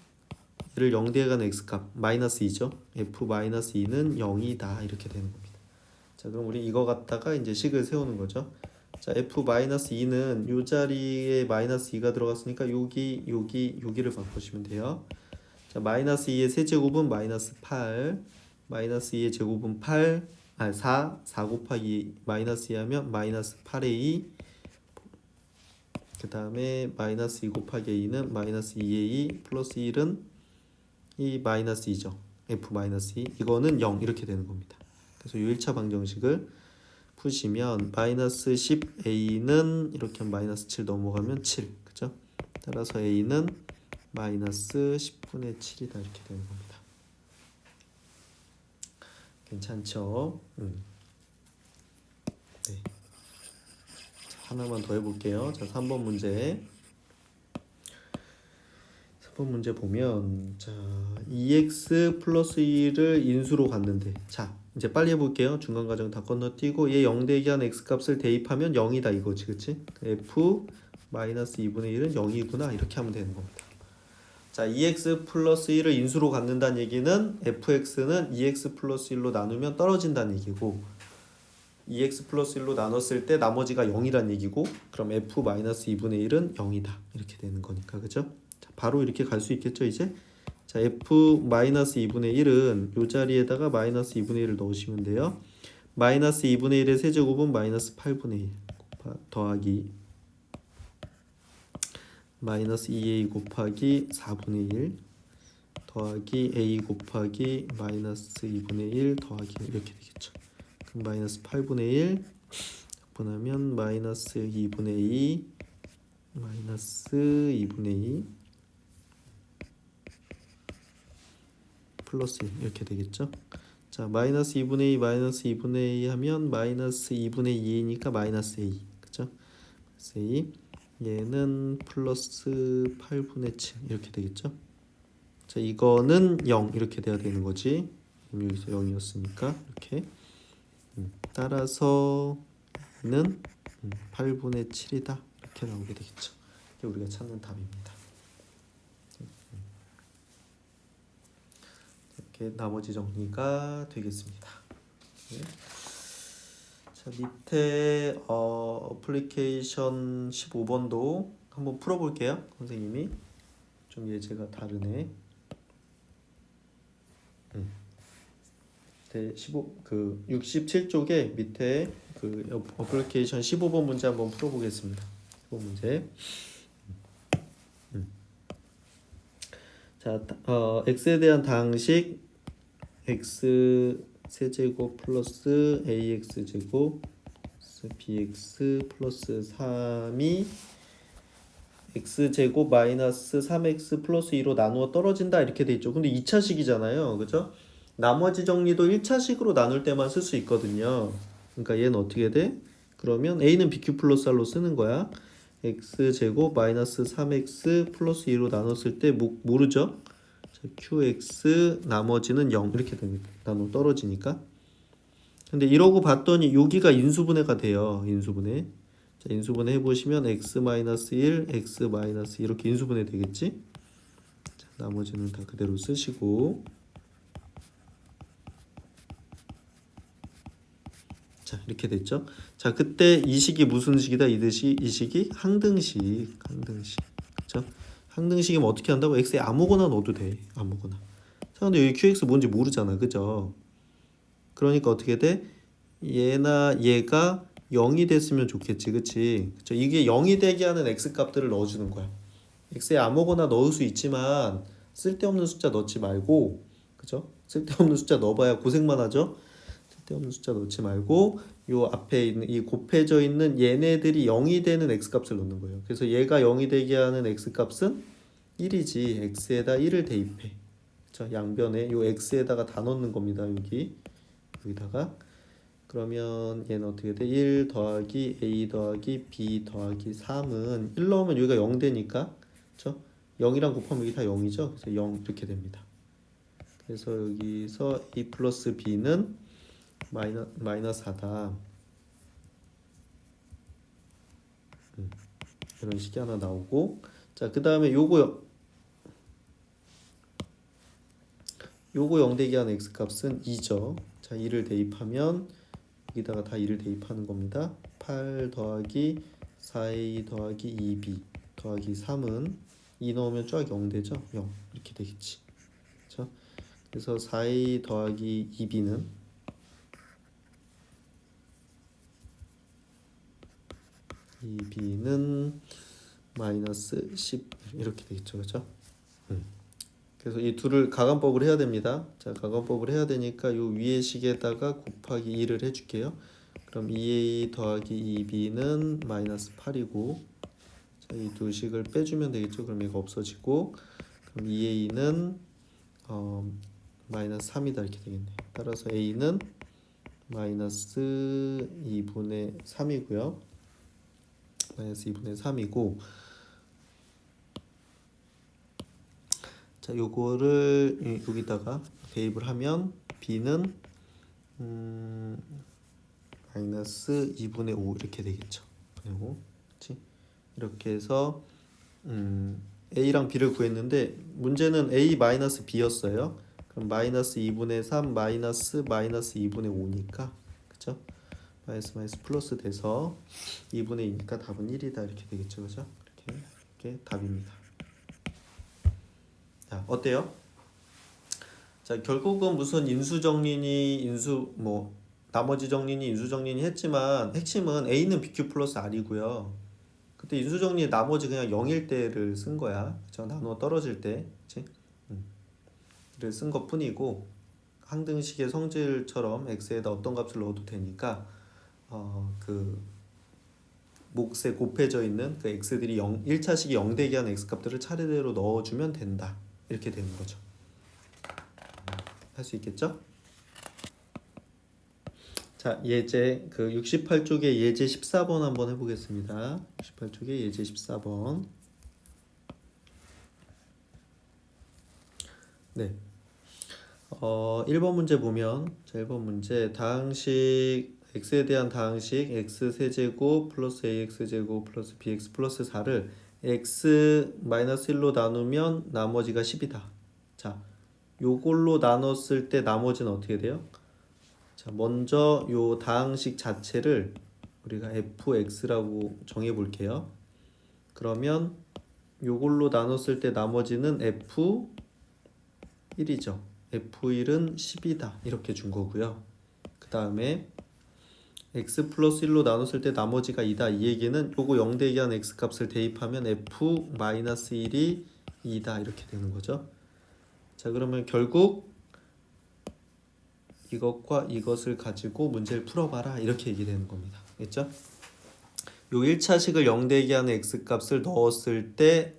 얘를 0 대하는 x값 마이너스 2죠. f-2는 0이다 이렇게 되는 겁니다. 자, 그럼 우리 이거 갖다가 이제 식을 세우는 거죠. 자, f-2는 요 자리에 마이너스 2가 들어갔으니까 여기를 바꾸시면 돼요. 자, 마이너스 2의 세제곱은 마이너스 8, 마이너스 2의 제곱은 4 곱하기 마이너스 2 하면 마이너스 8a, 그 다음에 마이너스 2 곱하기 a는 마이너스 2a 플러스 1은 이 마이너스 2죠. f-2 이거는 0 이렇게 되는 겁니다. 그래서 이 1차 방정식을 푸시면 마이너스 10a는 이렇게 하면 마이너스 7 넘어가면 7, 그죠? 따라서 a는 마이너스 10분의 7이다 이렇게 되는 겁니다. 괜찮죠? 네. 자, 하나만 더 해볼게요. 자, 3번 문제. 3번 문제 보면, 자, 2x 플러스 2를 인수로 갖는데, 자, 이제 빨리 해볼게요. 중간 과정 다 건너뛰고 얘 0 대기 한 x 값을 대입하면 0이다 이거지, 그치? f 마이너스 2분의 1은 0이구나 이렇게 하면 되는 겁니다. 자, 2x 플러스 1을 인수로 갖는다는 얘기는 fx는 2x 플러스 1로 나누면 떨어진다는 얘기고, 2x 플러스 1로 나눴을 때 나머지가 0이란 얘기고, 그럼 f 마이너스 2분의 1은 0이다 이렇게 되는 거니까, 그죠? 자, 바로 이렇게 갈 수 있겠죠 이제? 자, f 마이너스 2분의 1은 요 자리에다가 마이너스 2분의 1을 넣으시면 돼요. 마이너스 2분의 1의 세제곱은 마이너스 8분의 1 더하기 마이너스 2a 곱하기 4분의 1 더하기 a 곱하기 마이너스 2분의 1 더하기 이렇게 되겠죠. 그럼 마이너스 8분의 1 분하면 마이너스 2분의 2 마이너스 2분의 2 플러스 1 이렇게 되겠죠. 자, 마이너스 2분의 2 마이너스 2분의 2 하면 마이너스 2분의 2니까 마이너스 a, 그죠? 마이너스 a, 얘는 플러스 8분의 7 이렇게 되겠죠. 자, 이거는 0 이렇게 돼야 되는 거지. 그럼 여기서 0이었으니까 이렇게 따라서 는 8분의 7이다 이렇게 나오게 되겠죠. 이게 우리가 찾는 답입니다. 이렇게 나머지 정리가 되겠습니다. 네. 자, 밑에 어플리케이션 15번도 한번 풀어볼게요. 선생님이 좀 예제가 다르네. 67쪽에 밑에 그 어플리케이션 15번 문제 한번 풀어보겠습니다. 15번 문제. 자, x에 대한 다항식 x 세제곱 플러스 ax 제곱 bx 플러스 3이 x제곱 마이너스 3x 플러스 2로 나누어 떨어진다 이렇게 돼 있죠. 근데 2차식이잖아요. 그죠? 나머지 정리도 1차식으로 나눌 때만 쓸 수 있거든요. 그러니까 얘는 어떻게 돼? 그러면 a는 bq 플러스 r로 쓰는 거야. x제곱 마이너스 3x 플러스 2로 나눴을 때 모르죠? 자, qx 나머지는 0 이렇게 됩니다. 나눠 떨어지니까. 근데 이러고 봤더니 여기가 인수분해가 돼요. 인수분해. 자, 인수분해 해보시면 x-1, x-2 이렇게 인수분해 되겠지? 자, 나머지는 다 그대로 쓰시고 자, 이렇게 됐죠? 자, 그때 이 식이 무슨 식이다? 이 식이 항등식. 그쵸? 항등식이면 어떻게 한다고? x에 아무거나 넣어도 돼. 아무거나. 자, 근데 여기 qx 뭔지 모르잖아. 그죠? 그러니까 어떻게 돼? 얘나 얘가 0이 됐으면 좋겠지. 그치? 그쵸? 이게 0이 되게 하는 x값들을 넣어주는 거야. x에 아무거나 넣을 수 있지만 쓸데없는 숫자 넣지 말고, 그죠? 쓸데없는 숫자 넣어봐야 고생만 하죠? 쓸데없는 숫자 넣지 말고 요 앞에 있는 이 곱해져 있는 얘네들이 0이 되는 x값을 넣는 거예요. 그래서 얘가 0이 되게 하는 x값은 1이지. x에다 1을 대입해. 자, 양변에 요 x에다가 다 넣는 겁니다. 여기다가 그러면 얘는 어떻게 돼? 1 더하기 a 더하기 b 더하기 3은 1 넣으면 여기가 0 되니까 그쵸? 0이랑 곱하면 여기 다 0이죠. 그래서 0 이렇게 됩니다. 그래서 여기서 a 플러스 b는 마이너스 4다. 이런 식이 하나 나오고 자, 그 다음에 요거 0 되게 하는 x값은 2죠. 자, 2를 대입하면 여기다가 다 2를 대입하는 겁니다. 8 더하기 4a 더하기 2b 더하기 3은 2 넣으면 쫙 0 되죠? 0 이렇게 되겠지. 그렇죠? 그래서 4a 더하기 2b는 마이너스 10 이렇게 되겠죠. 그렇죠? 그래서 이 둘을 가간법을 해야 됩니다. 자, 가간법을 해야 되니까 요 위의 식에다가 곱하기 2를 해줄게요. 그럼 2a 더하기 2b는 마이너스 8이고 자, 이 두 식을 빼주면 되겠죠. 그럼 얘가 없어지고 그럼 2a는 마이너스 3이다 이렇게 되겠네. 따라서 a는 마이너스 2분의 3이고요. 마이너스 2분의 3이고 자, 요거를 여기다가 대입을 하면 b는 마이너스 2분의 5 이렇게 되겠죠. 2분의 5. 그렇지? 이렇게 해서 a랑 b를 구했는데 문제는 a 마이너스 b였어요. 그럼 마이너스 2분의 3 마이너스 2분의 5니까 그쵸? 마이너스 플러스 돼서 2분의 2니까 답은 1이다 이렇게 되겠죠. 그죠? 이렇게 답입니다. 자, 어때요? 자, 결국은 무슨 인수정리니 나머지 정리니 인수정리니 했지만 핵심은 a는 bq 플러스 r이고요. 그때 인수정리 나머지 그냥 0일 때를 쓴 거야. 그쵸? 나누어 떨어질 때. 그치? 를 쓴 것 뿐이고 항등식의 성질처럼 x에다 어떤 값을 넣어도 되니까 그 몫에 곱해져 있는 그 x들이 1차식이 0 되게 하는 x값들을 차례대로 넣어주면 된다. 이렇게 되는 거죠. 할 수 있겠죠? 자, 예제 그 68쪽에 예제 14번 한번 해보겠습니다. 68쪽에 예제 14번. 네. 1번 문제 보면 자 1번 문제 다항식 x에 대한 다항식 x 세제곱 플러스 ax 제곱 플러스 bx 플러스 4를 x 마이너스 1로 나누면 나머지가 10이다. 자, 요걸로 나눴을 때 나머지는 어떻게 돼요? 자, 먼저 요 다항식 자체를 우리가 fx라고 정해 볼게요. 그러면 요걸로 나눴을 때 나머지는 f1이죠. f1은 10이다. 이렇게 준 거고요. 그 다음에 x 플러스 1로 나눴을 때 나머지가 2다. 이 얘기는 요거 0 대기한 x 값을 대입하면 f 마이너스 1이 2다. 이렇게 되는 거죠. 자, 그러면 결국 이것과 이것을 가지고 문제를 풀어봐라. 이렇게 얘기되는 겁니다. 알겠죠? 요 1차식을 0 대기하는 x 값을 넣었을 때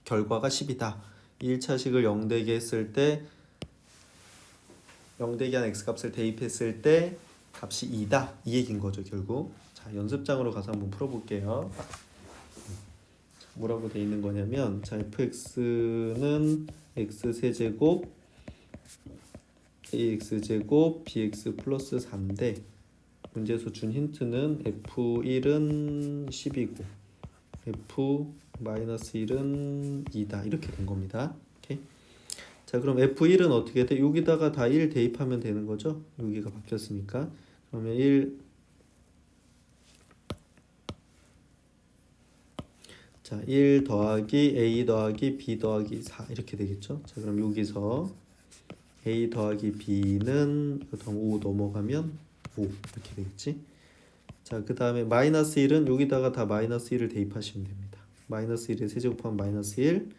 결과가 10이다. 1차식을 0 대기 했을 때 0 대기한 x 값을 대입했을 때 값이 2다. 이 얘기인 거죠, 결국. 자, 연습장으로 가서 한번 풀어볼게요. 뭐라고 돼 있는 거냐면 자, fx는 x 세제곱 ax 제곱 bx 플러스 4인데 문제에서 준 힌트는 f1은 10이고 f 마이너스 1은 2다. 이렇게 된 겁니다. 오케이? 자, 그럼 f1은 어떻게 돼? 여기다가 다 1 대입하면 되는 거죠? 여기가 바뀌었으니까. 그러면 1 자, 1 더하기 a 더하기 b 더하기 4 이렇게 되겠죠? 자, 그럼 여기서 a 더하기 b는 그다음 5 넘어가면 5 이렇게 되겠지? 자, 그 다음에 마이너스 1은 여기다가 다 마이너스 1을 대입하시면 됩니다. 마이너스 1에 세제곱하면 마이너스 1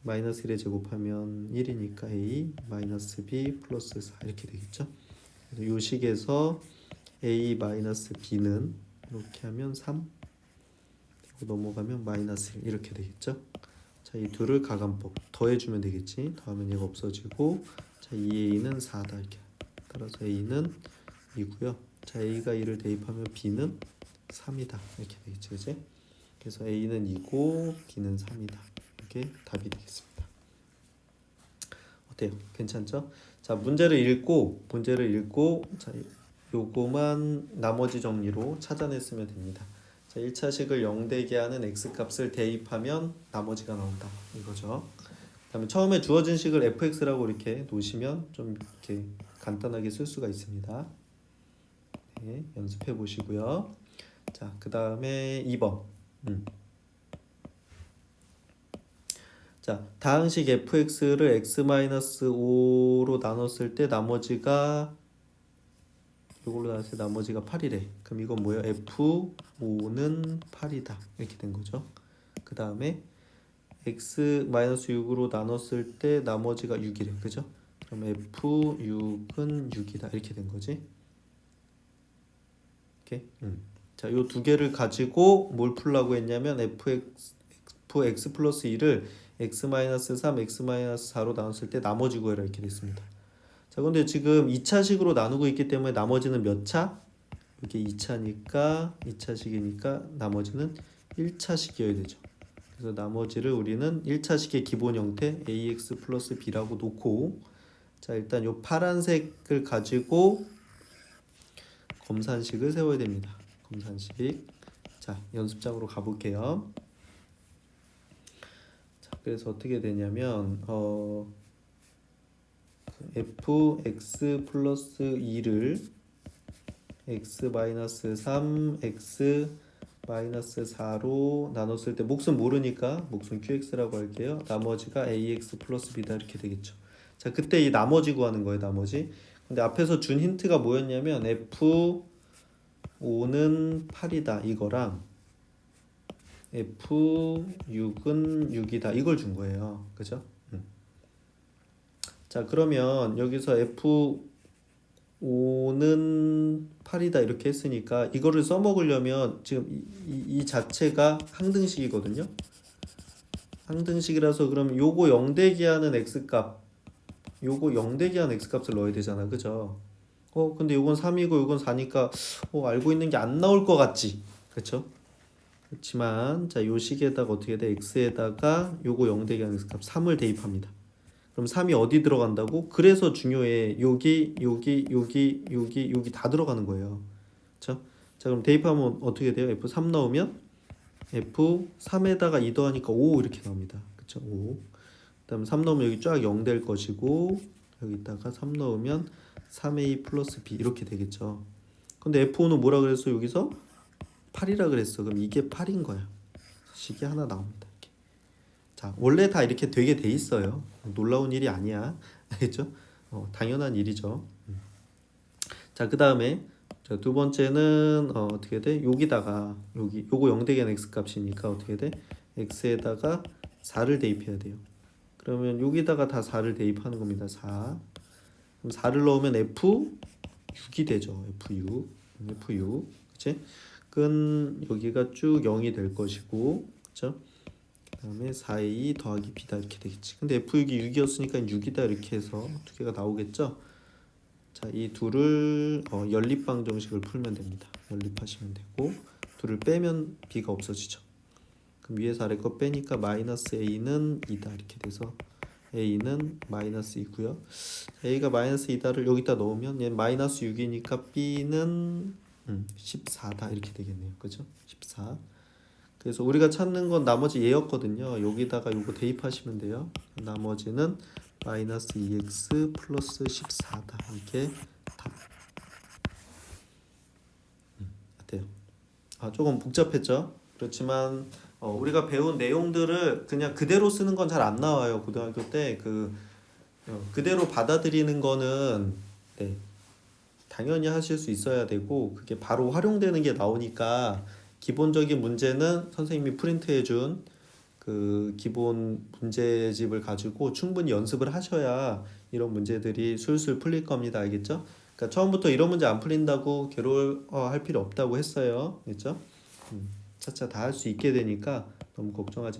마이너스 1에 제곱하면 1이니까 a 마이너스 b 플러스 4 이렇게 되겠죠? 그래서 요 식에서 a 마이너스 b는 이렇게 하면 3 넘어가면 마이너스 1 이렇게 되겠죠? 자, 이 둘을 가감법 더해주면 되겠지? 더하면 얘가 없어지고 자, 2a는 4다 이렇게. 따라서 a는 2고요. 자, a가 2를 대입하면 b는 3이다 이렇게 되겠지, 그치? 그래서 a는 2고 b는 3이다. 이게 답이 되겠습니다. 어때요? 괜찮죠? 자, 문제를 읽고 자, 요거만 나머지 정리로 찾아냈으면 됩니다. 자, 1차식을 0 대게 하는 x값을 대입하면 나머지가 나온다. 이거죠. 그다음에 처음에 주어진 식을 fx라고 이렇게 놓으시면 좀 이렇게 간단하게 쓸 수가 있습니다. 네, 연습해 보시고요. 자, 그다음에 2번. 자, 다항식 fx를 x-5로 나눴을 때 나머지가 이걸로 나눴을 때 나머지가 8이래. 그럼 이건 뭐예요? f5는 8이다. 이렇게 된 거죠. 그 다음에 x-6으로 나눴을 때 나머지가 6이래. 그죠? 그럼 f6은 6이다. 이렇게 된 거지. 오케이? 자, 요 두 개를 가지고 뭘 풀라고 했냐면 fx 플러스 2를 x-3, x-4로 나눴을 때 나머지 구해라 이렇게 됐습니다. 자, 근데 지금 2차식으로 나누고 있기 때문에 나머지는 몇 차? 이게 2차식이니까 나머지는 1차식이어야 되죠. 그래서 나머지를 우리는 1차식의 기본 형태 ax 플러스 b라고 놓고 자, 일단 요 파란색을 가지고 검산식을 세워야 됩니다. 검산식. 자, 연습장으로 가볼게요. 자, 그래서 어떻게 되냐면 fx 플러스 2를 x-3, x-4로 나눴을 때 몫은 모르니까 몫은 qx라고 할게요. 나머지가 ax 플러스 b다 이렇게 되겠죠. 자, 그때 이 나머지 구하는 거예요. 나머지. 근데 앞에서 준 힌트가 뭐였냐면 f5는 8이다 이거랑 f6은 6이다 이걸 준 거예요. 그죠? 자, 그러면 여기서 f5는 8이다 이렇게 했으니까 이거를 써먹으려면 지금 이 자체가 항등식이거든요. 항등식이라서 그럼 요거 0 대기하는 x값 요거 0 대기하는 x값을 넣어야 되잖아. 그죠? 근데 요건 3이고 요건 4니까 알고 있는 게 안 나올 것 같지? 그렇죠? 그렇지만 자, 요 식에다가 어떻게 돼? x에다가 요거 0 대기하는 x값 3을 대입합니다. 그럼 3이 어디 들어간다고? 그래서 중요해. 여기 다 들어가는 거예요. 그렇죠? 자, 그럼 대입하면 어떻게 돼요? F3 넣으면 F3에다가 2 더하니까 5 이렇게 나옵니다. 그렇죠? 5. 그다음 3 넣으면 여기 쫙 0 될 것이고 여기다가 3 넣으면 3a 플러스 b 이렇게 되겠죠. 근데 F5는 뭐라 그랬어? 여기서 8이라 그랬어. 그럼 이게 8인 거야. 식이 하나 나옵니다. 이렇게. 자, 원래 다 이렇게 되게 돼 있어요. 놀라운 일이 아니야. 알겠죠? 당연한 일이죠. 자, 그다음에 두 번째는 어떻게 돼? 여기다가 요거 0 되게 x 값이니까 어떻게 돼? x에다가 4를 대입해야 돼요. 그러면 여기다가 다 4를 대입하는 겁니다. 4. 그럼 4를 넣으면 F6이 되죠. F6. 그치? 끈 여기가 쭉 0이 될 것이고, 그쵸? 그다음에 4a 더하기 b다 이렇게 되겠지. 근데 F6이 6이었으니까 6이다 이렇게 해서 두 개가 나오겠죠? 자, 이 둘을 연립 방정식을 풀면 됩니다. 연립하시면 되고, 둘을 빼면 b가 없어지죠. 그럼 위에서 아래 거 빼니까 마이너스 a는 2다 이렇게 돼서 a는 마이너스 2고요. a가 마이너스 2다를 여기다 넣으면 얘 마이너스 6이니까 b는 14다 이렇게 되겠네요. 그죠? 14. 그래서 우리가 찾는 건 나머지 얘였거든요. 여기다가 요거 대입하시면 돼요. 나머지는 마이너스 2x 플러스 14다. 이게 답. 어때요? 조금 복잡했죠? 그렇지만 우리가 배운 내용들을 그냥 그대로 쓰는 건 잘 안 나와요. 고등학교 때 그대로 받아들이는 거는 네, 당연히 하실 수 있어야 되고 그게 바로 활용되는 게 나오니까 기본적인 문제는 선생님이 프린트해준 그 기본 문제집을 가지고 충분히 연습을 하셔야 이런 문제들이 술술 풀릴 겁니다. 알겠죠? 그러니까 처음부터 이런 문제 안 풀린다고 괴로워할 필요 없다고 했어요. 그렇죠? 차차 다 할 수 있게 되니까 너무 걱정하지